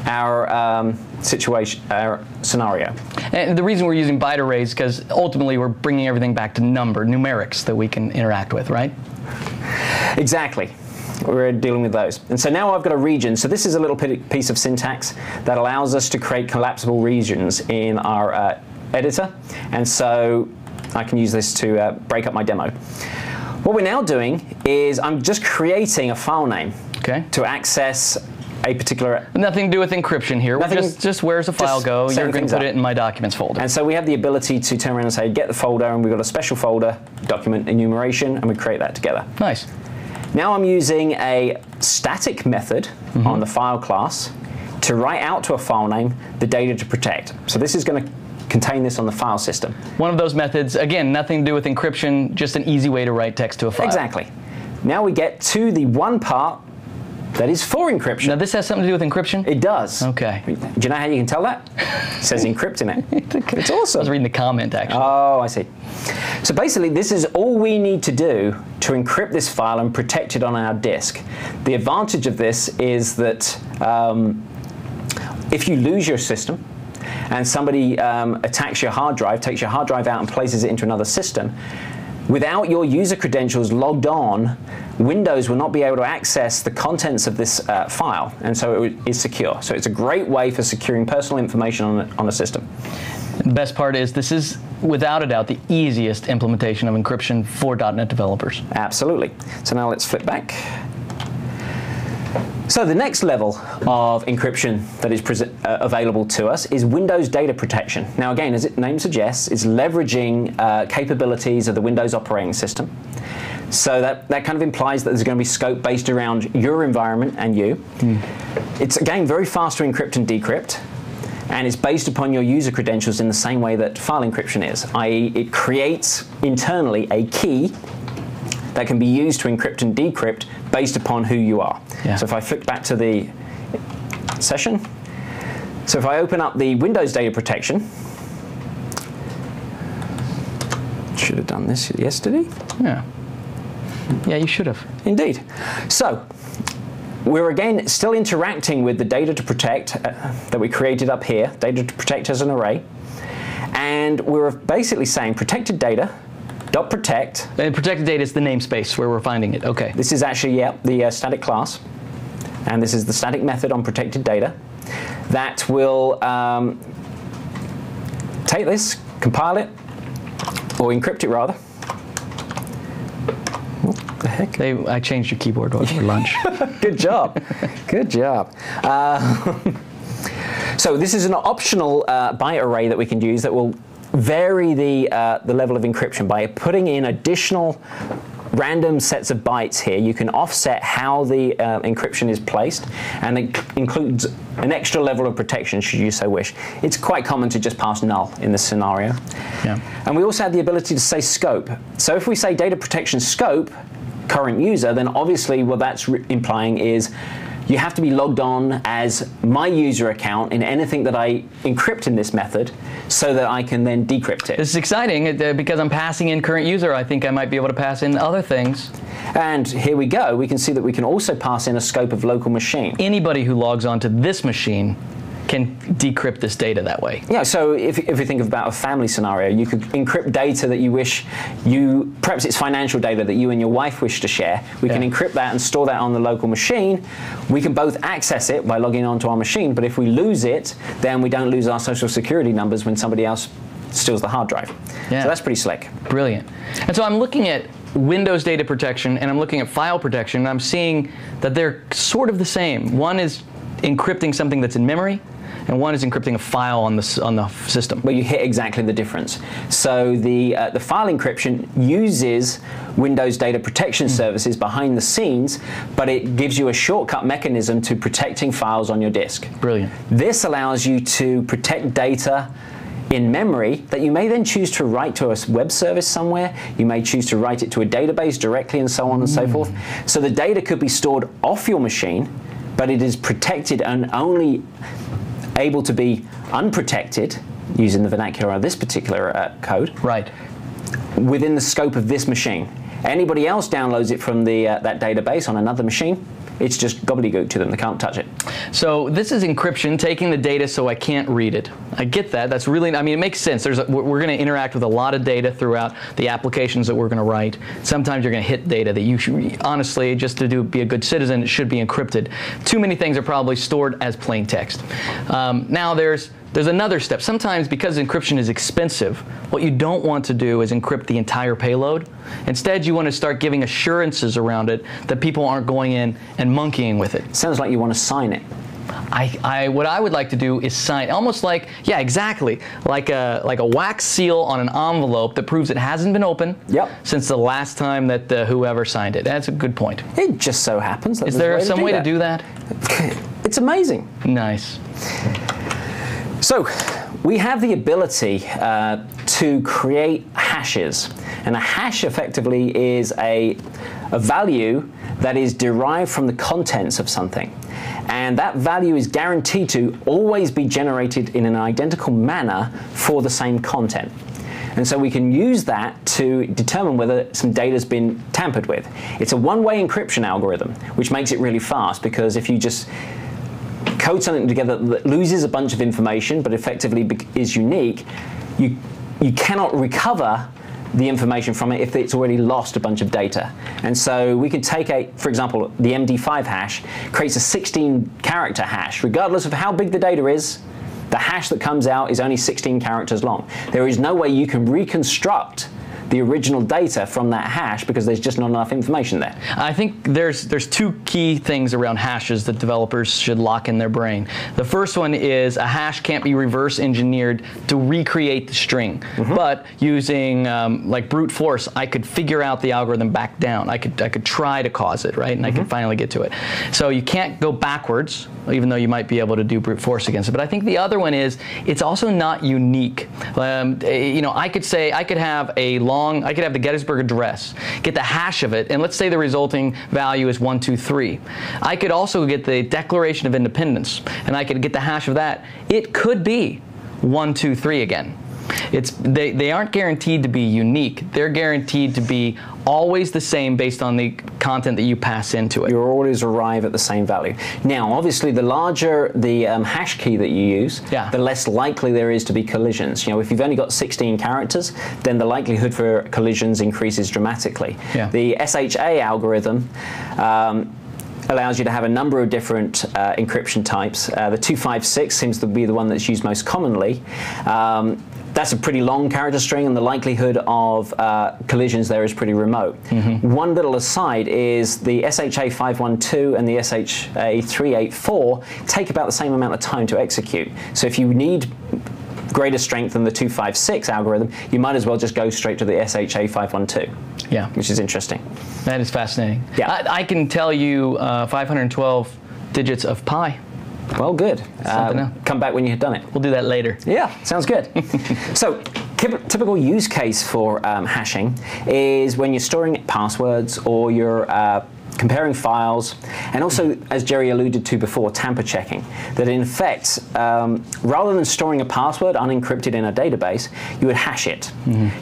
our our scenario. And the reason we're using byte arrays is because ultimately we're bringing everything back to numerics that we can interact with, right? Exactly. We're dealing with those. And so now I've got a region. So this is a little piece of syntax that allows us to create collapsible regions in our editor. And so I can use this to break up my demo. What we're now doing is I'm just creating a file name to access a particular... Nothing to do with encryption here. Just where's the file go? You're going to put it in my documents folder. And so we have the ability to turn around and say, get the folder, and we've got a special folder, document enumeration, and we create that together. Nice. Now I'm using a static method on the file class to write out to a file name the data to protect. So this is going to contain this on the file system. One of those methods, again, nothing to do with encryption, just an easy way to write text to a file. Exactly. Now we get to the one part that is for encryption. Now this has something to do with encryption? It does. Okay. Do you know how you can tell that? It says encrypt in it. It's awesome. I was reading the comment, actually. Oh, I see. So basically, this is all we need to do to encrypt this file and protect it on our disk. The advantage of this is that if you lose your system and somebody attacks your hard drive, takes your hard drive out and places it into another system, Without your user credentials logged on, Windows will not be able to access the contents of this file, and so it is secure. So it's a great way for securing personal information on a system. The best part is this is, without a doubt, the easiest implementation of encryption for .NET developers. Absolutely. So now let's flip back. So the next level of encryption that is available to us is Windows data protection. Now again, as its name suggests, it's leveraging capabilities of the Windows operating system. So that kind of implies that there's going to be scope based around your environment and you. It's again very fast to encrypt and decrypt, and it's based upon your user credentials in the same way that file encryption is, i.e. it creates internally a key that can be used to encrypt and decrypt based upon who you are. Yeah. So if I flick back to the session, so if I open up the Windows data protection, should have done this yesterday. Yeah. Yeah, you should have. Indeed. So we're again still interacting with the data to protect that we created up here, data to protect as an array, and we're basically saying protected data dot protect. And protected data is the namespace where we're finding it. Okay. This is actually the static class, and this is the static method on protected data that will take this, compile it, or encrypt it rather. What the heck? I changed your keyboard over lunch. Good job. Good job. So this is an optional byte array that we can use that will vary the level of encryption by putting in additional random sets of bytes here. You can offset how the encryption is placed, and it includes an extra level of protection should you so wish. It's quite common to just pass null in this scenario. Yeah. And we also have the ability to say scope. So if we say data protection scope, current user, then obviously what that's implying is you have to be logged on as my user account in anything that I encrypt in this method so that I can then decrypt it. This is exciting because I'm passing in current user. I think I might be able to pass in other things. And here we go. We can see that we can also pass in a scope of local machine. Anybody who logs on to this machine can decrypt this data that way. Yeah, so if we think about a family scenario, you could encrypt data that you wish perhaps it's financial data that you and your wife wish to share. We can encrypt that and store that on the local machine. We can both access it by logging onto our machine, but if we lose it, then we don't lose our social security numbers when somebody else steals the hard drive. Yeah. So that's pretty slick. Brilliant. And so I'm looking at Windows data protection and I'm looking at file protection, and I'm seeing that they're sort of the same. One is encrypting something that's in memory, and one is encrypting a file on the system. But you hit exactly the difference. So the file encryption uses Windows data protection services behind the scenes, but it gives you a shortcut mechanism to protecting files on your disk. Brilliant. This allows you to protect data in memory that you may then choose to write to a web service somewhere. You may choose to write it to a database directly, and so on and so forth. So the data could be stored off your machine, but it is protected and only able to be unprotected, using the vernacular of this particular code, right, within the scope of this machine. Anybody else downloads it from that database on another machine, it's just gobbledygook to them. They can't touch it. So this is encryption, taking the data so I can't read it. I get that. That's really, I mean, it makes sense. We're going to interact with a lot of data throughout the applications that we're going to write. Sometimes you're going to hit data that you should, honestly, just to be a good citizen, it should be encrypted. Too many things are probably stored as plain text. Now there's another step. Sometimes, because encryption is expensive, what you don't want to do is encrypt the entire payload. Instead, you want to start giving assurances around it that people aren't going in and monkeying with it. Sounds like you want to sign it. What I would like to do is sign, almost like, yeah, exactly, like a wax seal on an envelope that proves it hasn't been opened since the last time that whoever signed it. That's a good point. It just so happens that is there some way to do that? It's amazing. Nice. So we have the ability to create hashes, and a hash effectively is a value that is derived from the contents of something, and that value is guaranteed to always be generated in an identical manner for the same content. And so we can use that to determine whether some data has been tampered with. It's a one-way encryption algorithm, which makes it really fast, because if you just code something together that loses a bunch of information but effectively is unique, you cannot recover the information from it if it's already lost a bunch of data. And so we could take for example, the MD5 hash creates a 16-character hash. Regardless of how big the data is, the hash that comes out is only 16 characters long. There is no way you can reconstruct the original data from that hash because there's just not enough information there. I think there's two key things around hashes that developers should lock in their brain. The first one is a hash can't be reverse engineered to recreate the string. But using like brute force, I could figure out the algorithm back down. I could try to cause it, right? And I could finally get to it. So you can't go backwards, even though you might be able to do brute force against it. But I think the other one is it's also not unique. You know, I could have the Gettysburg Address, get the hash of it, and let's say the resulting value is 123. I could also get the Declaration of Independence, and I could get the hash of that. It could be 123 again. They aren't guaranteed to be unique. They're guaranteed to be always the same based on the content that you pass into it. You always arrive at the same value. Now, obviously, the larger the hash key that you use, the less likely there is to be collisions. You know, if you've only got 16 characters, then the likelihood for collisions increases dramatically. The SHA algorithm allows you to have a number of different encryption types. The 256 seems to be the one that's used most commonly. That's a pretty long character string, and the likelihood of collisions there is pretty remote. One little aside is the SHA 512 and the SHA 384 take about the same amount of time to execute. So if you need greater strength than the 256 algorithm, you might as well just go straight to the SHA 512. Yeah. Which is interesting. That is fascinating. Yeah. I can tell you 512 digits of pi. Well, good. Come back when you've done it. We'll do that later. Yeah, sounds good. So, typical use case for hashing is when you're storing passwords or you're comparing files, and also, as Jerry alluded to before, tamper checking. That in effect, rather than storing a password unencrypted in a database, you would hash it.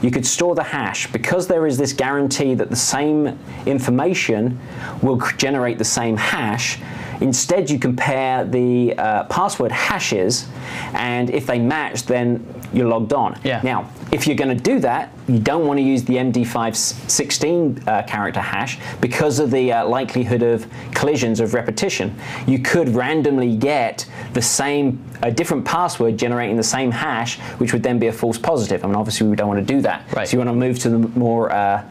You could store the hash because there is this guarantee that the same information will generate the same hash. Instead, you compare the password hashes, and if they match, then you're logged on. Now, if you're going to do that, you don't want to use the MD5 16 character hash because of the likelihood of collisions of repetition. You could randomly get a different password generating the same hash, which would then be a false positive. I mean, obviously, we don't want to do that. So you want to move to the more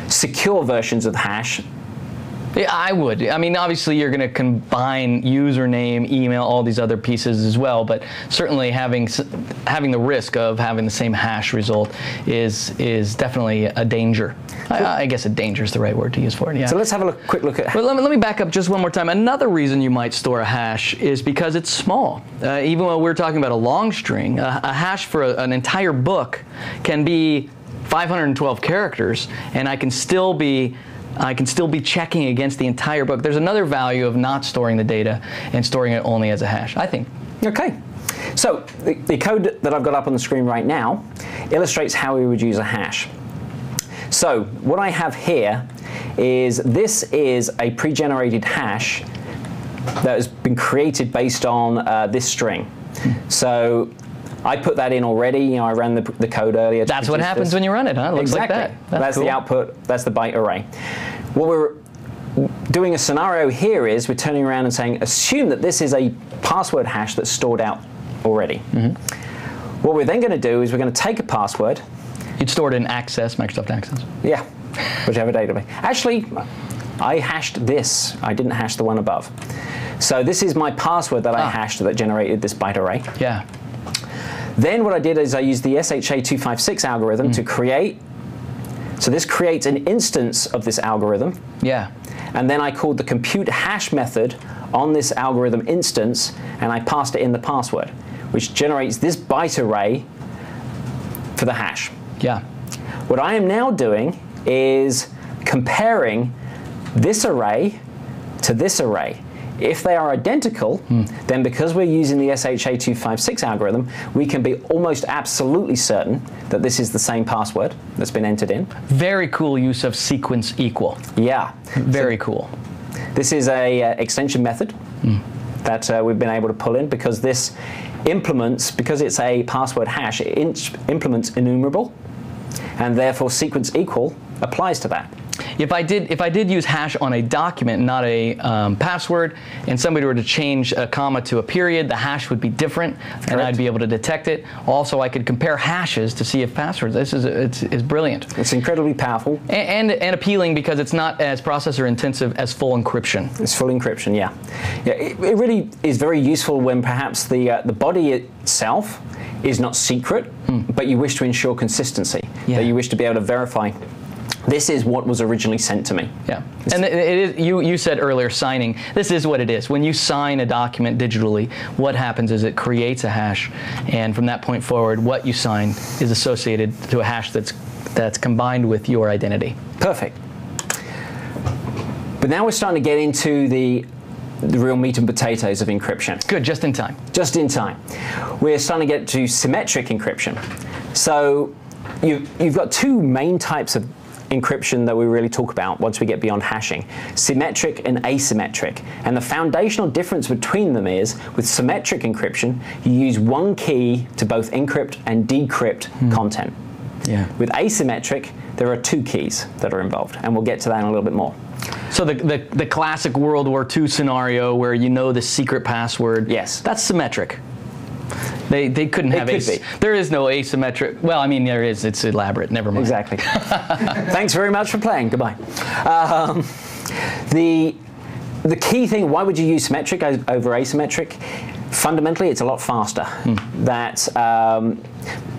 secure versions of the hash. Yeah, I would. I mean, obviously, you're going to combine username, email, all these other pieces as well, but certainly having the risk of having the same hash result is definitely a danger. I guess a danger is the right word to use for it. Yeah. So let's have a quick look at. But let me back up just one more time. Another reason you might store a hash is because it's small. Even when we're talking about a long string, a hash for an entire book can be 512 characters, and I can still be checking against the entire book. There's another value of not storing the data and storing it only as a hash, I think. Okay. So the code that I've got up on the screen right now illustrates how we would use a hash. So what I have here is a pre-generated hash that has been created based on this string. So I put that in already. You know, I ran the code earlier. That's what happens when you run it, huh? It looks exactly. like that. That's cool. the output. That's the byte array. What we're doing a scenario here is we're turning around and saying, assume that this is a password hash that's stored out already. What we're then going to do is we're going to take a password. You'd store it in Access, Microsoft Access. Yeah, whichever database. Actually, I hashed this. I didn't hash the one above. So this is my password that I hashed that generated this byte array. Yeah. Then what I did is I used the SHA 256 algorithm to create. So this creates an instance of this algorithm. Yeah. And then I called the compute hash method on this algorithm instance, and I passed it in the password, which generates this byte array for the hash. Yeah. What I am now doing is comparing this array to this array. If they are identical, then because we're using the SHA 256 algorithm, we can be almost absolutely certain that this is the same password that's been entered in. Very cool use of sequence equal. Yeah. Very cool. This is a extension method that we've been able to pull in because this implements, because it's a password hash, it implements enumerable. and therefore sequence equal applies to that. If I did use hash on a document, not a password, and somebody were to change a comma to a period, the hash would be different, and I'd be able to detect it. Also, I could compare hashes to see if passwords. It's brilliant. It's incredibly powerful and appealing because it's not as processor intensive as full encryption. It's full encryption, yeah. It really is very useful when perhaps the body itself is not secret, but you wish to ensure consistency. Yeah. That you wish to be able to verify. This is what was originally sent to me. Yeah, and it is. You said earlier signing. This is what it is. When you sign a document digitally, what happens is it creates a hash, and from that point forward, what you sign is associated to a hash that's combined with your identity. Perfect. But now we're starting to get into the real meat and potatoes of encryption. Good, just in time. Just in time. We're starting to get to symmetric encryption. So you've got two main types of encryption that we really talk about once we get beyond hashing: symmetric and asymmetric. And the foundational difference between them is, with symmetric encryption, you use one key to both encrypt and decrypt content. Yeah. With asymmetric, there are two keys that are involved, and we'll get to that in a little bit more. So the classic World War II scenario where you know the secret password, yes, that's symmetric. They couldn't have there is no asymmetric. Well, I mean, there is. It's elaborate. Never mind. Exactly. Thanks very much for playing. Goodbye. The key thing, why would you use symmetric over asymmetric? Fundamentally, it's a lot faster. That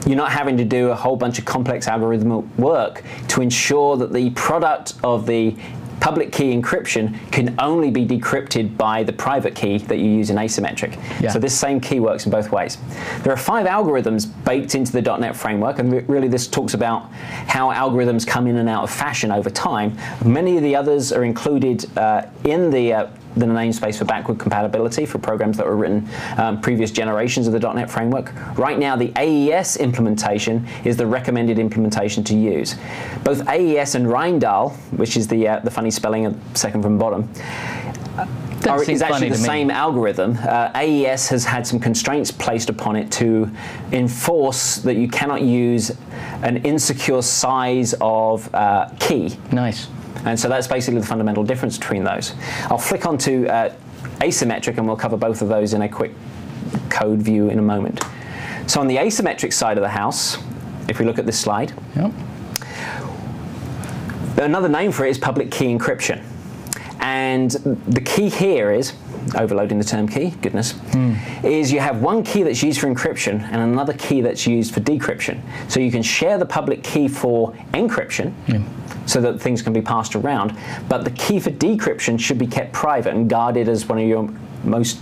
you're not having to do a whole bunch of complex algorithmic work to ensure that the product of the public key encryption can only be decrypted by the private key that you use in asymmetric. Yeah. So this same key works in both ways. There are 5 algorithms baked into the .NET framework, and really this talks about how algorithms come in and out of fashion over time. Many of the others are included in the namespace for backward compatibility for programs that were written previous generations of the .NET framework. Right now, the AES implementation is the recommended implementation to use. Both AES and Rheindal, which is the funny spelling of second from bottom, is actually the same algorithm. AES has had some constraints placed upon it to enforce that you cannot use an insecure size of key. Nice. And so that's basically the fundamental difference between those. I'll flick onto asymmetric, and we'll cover both of those in a quick code view in a moment. So on the asymmetric side of the house, if we look at this slide, yep, another name for it is public key encryption. And the key here is, overloading the term key, goodness, is you have one key that's used for encryption and another key that's used for decryption. So you can share the public key for encryption, so that things can be passed around, but the key for decryption should be kept private and guarded as one of your most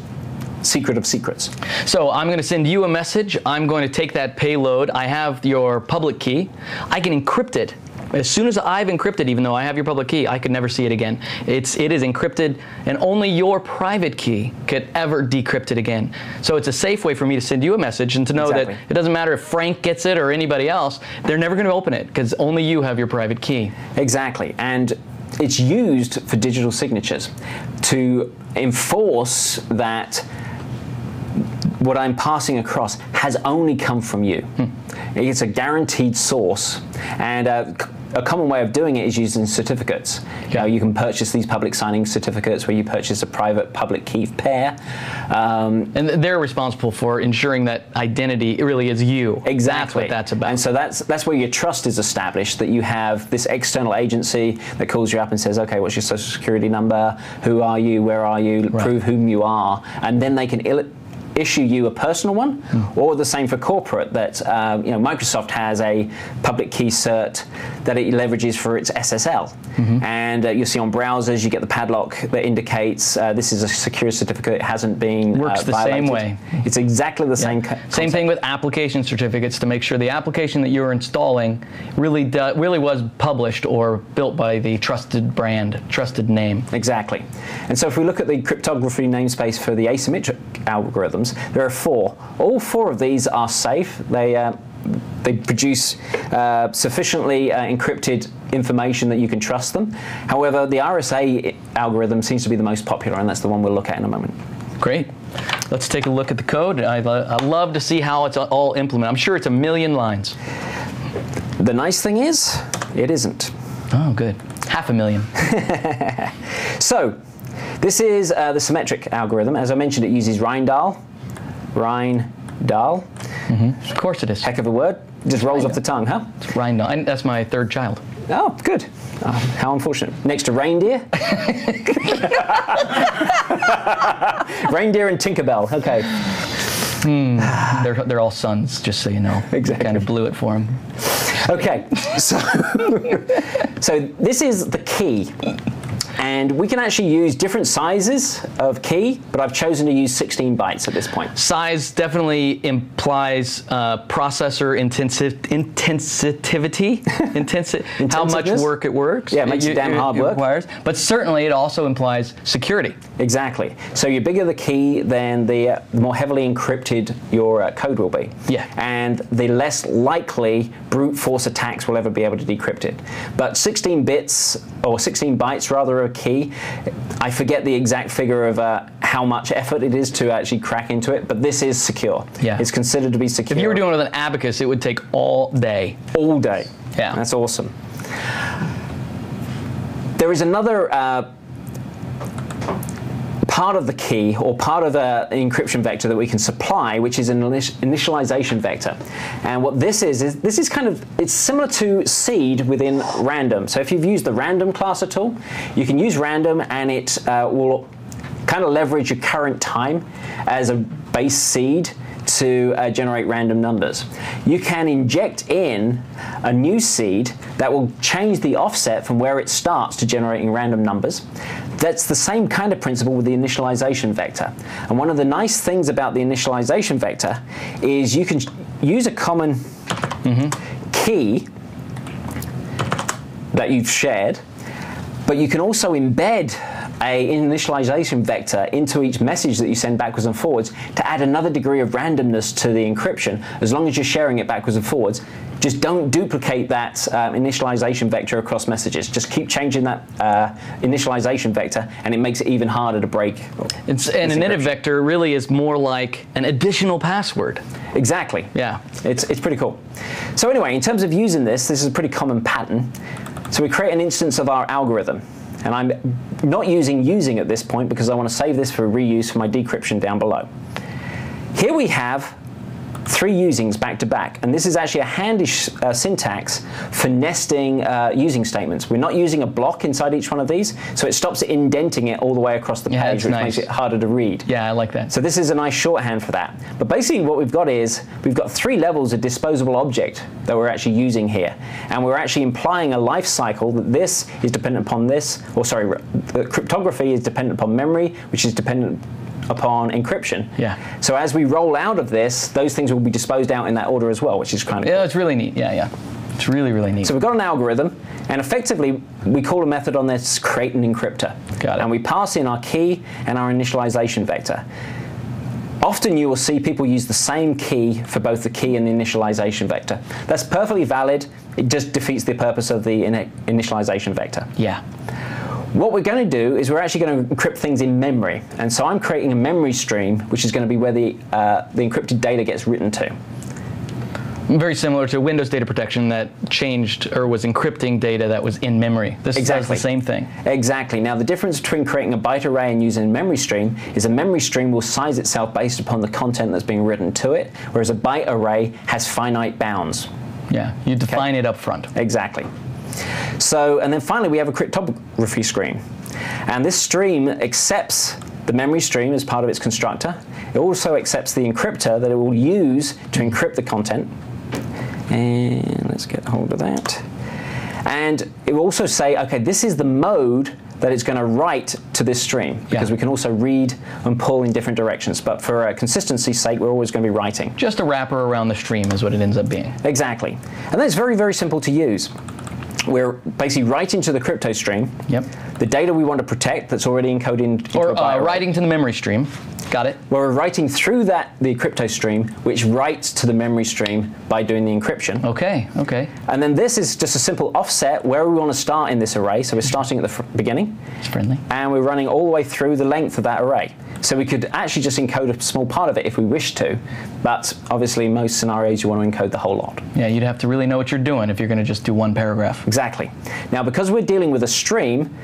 secret of secrets. So I'm going to send you a message. I'm going to take that payload. I have your public key. I can encrypt it. As soon as I've encrypted, even though I have your public key, I could never see it again. It is encrypted, and only your private key could ever decrypt it again. So it's a safe way for me to send you a message and to know that it doesn't matter if Frank gets it or anybody else, they're never going to open it because only you have your private key. Exactly, and it's used for digital signatures to enforce that what I'm passing across has only come from you. It's a guaranteed source, and a common way of doing it is using certificates. You can purchase these public signing certificates where you purchase a private public key pair. And they're responsible for ensuring that identity really is you. Exactly. That's what that's about. And so that's where your trust is established, that you have this external agency that calls you up and says, okay, what's your social security number? Who are you? Where are you? Right. Prove whom you are. And then they can issue you a personal one, or the same for corporate, that Microsoft has a public key cert that it leverages for its SSL. And you'll see on browsers you get the padlock that indicates this is a secure certificate, it hasn't been Works the violated. same way. It's exactly the same concept. Same thing with application certificates, to make sure the application that you're installing really was published or built by the trusted brand, trusted name. Exactly. And so if we look at the cryptography namespace for the asymmetric algorithms, there are 4. All 4 of these are safe. They produce sufficiently encrypted information that you can trust them. However, the RSA algorithm seems to be the most popular, and that's the one we'll look at in a moment. Great. Let's take a look at the code. I'd love to see how it's all implemented. I'm sure it's a million lines. The nice thing is, it isn't. Oh, good. 500,000. So, this is the symmetric algorithm. As I mentioned, it uses Rhein-Dahl. Rhein-Dahl. Of course it is. Heck of a word. Just rolls off the tongue, huh? It's Rhein-Dahl. That's my third child. Oh, good. How unfortunate. Next to reindeer? Reindeer and Tinkerbell. Okay. They're all sons, just so you know. Exactly. Kind of blew it for him. Okay, so, so this is the key. And we can actually use different sizes of key, but I've chosen to use 16 bytes at this point. Size definitely implies processor intensivity, how much work it works. Yeah, it makes it damn hard work. Requires. But certainly it also implies security. Exactly. So the bigger the key, then the more heavily encrypted your code will be. Yeah. And the less likely brute force attacks will ever be able to decrypt it. But 16 bits, or 16 bytes rather, of key, I forget the exact figure of how much effort it is to actually crack into it, but this is secure. Yeah. It's considered to be secure. If you were doing it with an abacus, it would take all day. All day. Yeah. That's awesome. There is another part of the key, or part of an encryption vector that we can supply, which is an initialization vector. And what this is this is kind of, it's similar to seed within random. So if you've used the random class at all, you can use random and it will kind of leverage your current time as a base seed to generate random numbers. You can inject in a new seed that will change the offset from where it starts to generating random numbers. That's the same kind of principle with the initialization vector. And one of the nice things about the initialization vector is you can use a common key that you've shared, but you can also embed an initialization vector into each message that you send backwards and forwards to add another degree of randomness to the encryption, as long as you're sharing it backwards and forwards. Just don't duplicate that initialization vector across messages. Just keep changing that initialization vector, and it makes it even harder to break. An init vector really is more like an additional password. Exactly. Yeah. It's pretty cool. So anyway, in terms of using this is a pretty common pattern. So we create an instance of our algorithm. And I'm not using at this point because I want to save this for reuse for my decryption down below. Here we have 3 usings back to back, and this is actually a handy syntax for nesting using statements. We're not using a block inside each one of these, so it stops it indenting it all the way across the page, which makes it harder to read. Yeah, I like that. So this is a nice shorthand for that. But basically what we've got is, we've got 3 levels of disposable object that we're actually using here. And we're actually implying a life cycle that this is dependent upon this, or sorry, the cryptography is dependent upon memory, which is dependent upon encryption. Yeah. So as we roll out of this, those things will be disposed out in that order as well, which is kind of cool. Yeah, it's really neat. Yeah. It's really, really neat. So we've got an algorithm, and effectively we call a method on this create an encryptor. Got it. And we pass in our key and our initialization vector. Often you will see people use the same key for both the key and the initialization vector. That's perfectly valid. It just defeats the purpose of the initialization vector. Yeah. What we're going to do is we're actually going to encrypt things in memory. And so I'm creating a memory stream, which is going to be where the encrypted data gets written to. Very similar to Windows data protection that changed or was encrypting data that was in memory. This is the same thing. Exactly. Now the difference between creating a byte array and using a memory stream is a memory stream will size itself based upon the content that's being written to it, whereas a byte array has finite bounds. Yeah, you define it up front. Exactly. So, and then finally we have a cryptography stream. And this stream accepts the memory stream as part of its constructor. It also accepts the encryptor that it will use to encrypt the content. And let's get hold of that. And it will also say, okay, this is the mode that it's going to write to this stream, because we can also read and pull in different directions. But for consistency's sake, we're always going to be writing. Just a wrapper around the stream is what it ends up being. Exactly. And that's very, very simple to use. We're basically writing to the crypto stream. Yep. The data we want to protect that's already encoded into or a byte array. writing to the memory stream. Got it. Well, we're writing through the crypto stream, which writes to the memory stream by doing the encryption. Okay. And then this is just a simple offset where we want to start in this array. So we're starting at the beginning. It's friendly. And we're running all the way through the length of that array. So we could actually just encode a small part of it if we wished to, but obviously in most scenarios you want to encode the whole lot. Yeah, you'd have to really know what you're doing if you're going to just do one paragraph. Exactly. Now, because we're dealing with a stream,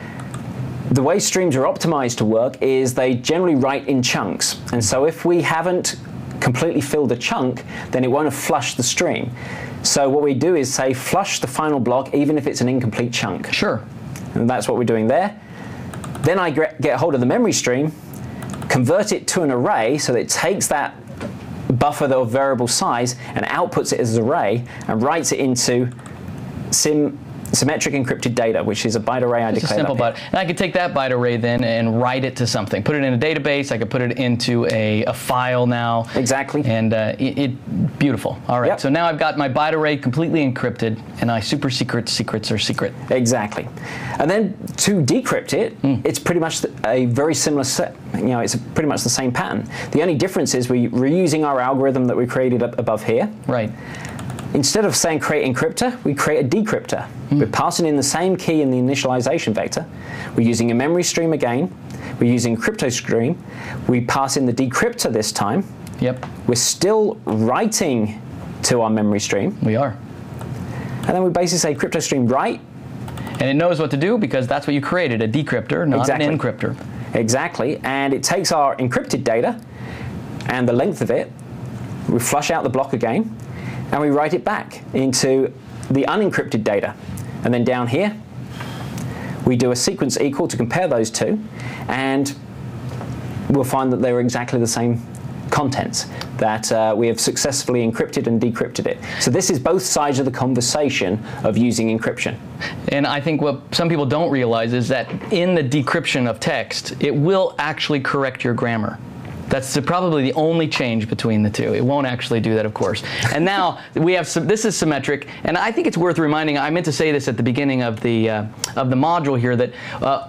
the way streams are optimized to work is they generally write in chunks. And so if we haven't completely filled a chunk, then it won't have flushed the stream. So what we do is say flush the final block even if it's an incomplete chunk. Sure. And that's what we're doing there. Then I get hold of the memory stream, convert it to an array so that it takes that buffer of variable size and outputs it as an array and writes it into Symmetric encrypted data, which is a byte array I declared. A simple byte. And I could take that byte array then and write it to something. Put it in a database. I could put it into a file now. Exactly. And beautiful. All right. Yep. So now I've got my byte array completely encrypted, and I super secret secrets are secret. Exactly. And then to decrypt it, it's pretty much a very similar set. It's pretty much the same pattern. The only difference is we're reusing our algorithm that we created up above here. Right. Instead of saying create encryptor, we create a decryptor. We're passing in the same key in the initialization vector. We're using a memory stream again. We're using a crypto stream. We pass in the decryptor this time. Yep. We're still writing to our memory stream. We are. And then we basically say crypto stream write. And it knows what to do because that's what you created, a decryptor, not an encryptor. Exactly. And it takes our encrypted data and the length of it. We flush out the block again. And we write it back into the unencrypted data. And then down here, we do a sequence equal to compare those two, and we'll find that they were exactly the same contents, that we have successfully encrypted and decrypted it. So this is both sides of the conversation of using encryption. And I think what some people don't realize is that in the decryption of text, it will actually correct your grammar. That's probably the only change between the two. It won't actually do that, of course. And now we have this is symmetric, and I think it's worth reminding. I meant to say this at the beginning of the module here that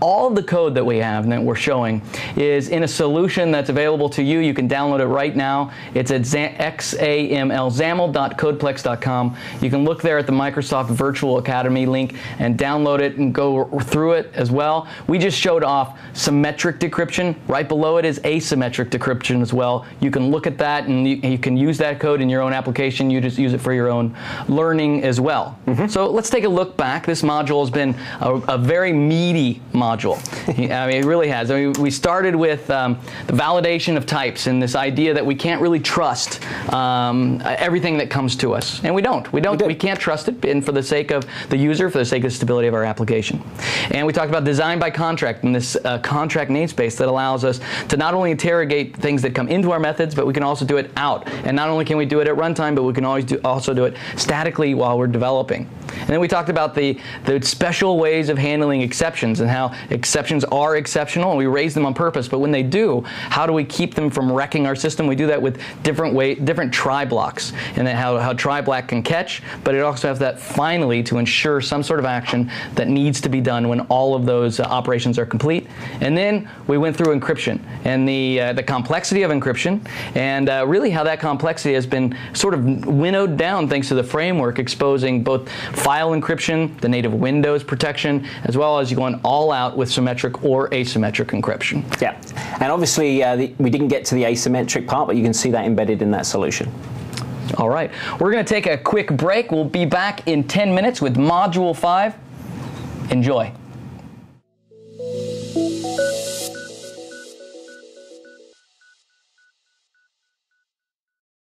all of the code that we have and that we're showing is in a solution that's available to you. You can download it right now. It's at xaml.codeplex.com. You can look there at the Microsoft Virtual Academy link and download it and go through it as well. We just showed off symmetric decryption. Right below it is asymmetric decryption as well. You can look at that and you can use that code in your own application. You just use it for your own learning as well. So let's take a look back. This module has been a very meaty module. I mean, it really has. I mean, we started with the validation of types and this idea that we can't really trust everything that comes to us. And we don't. We can't trust it, and for the sake of the user, for the sake of the stability of our application. And we talked about design by contract and this contract namespace that allows us to not only interrogate things that come into our methods, but we can also do it out. And not only can we do it at runtime, but we can also do it statically while we're developing. And then we talked about the special ways of handling exceptions and how exceptions are exceptional, and we raise them on purpose. But when they do, how do we keep them from wrecking our system? We do that with different try blocks, and then how try block can catch, but it also has that finally to ensure some sort of action that needs to be done when all of those operations are complete. And then we went through encryption and the complexity of encryption, and really how that complexity has been sort of winnowed down thanks to the framework exposing both file encryption, the native Windows protection, as well as going all out with symmetric or asymmetric encryption. Yeah, and obviously we didn't get to the asymmetric part, but you can see that embedded in that solution. All right, we're going to take a quick break. We'll be back in 10 minutes with Module 5. Enjoy.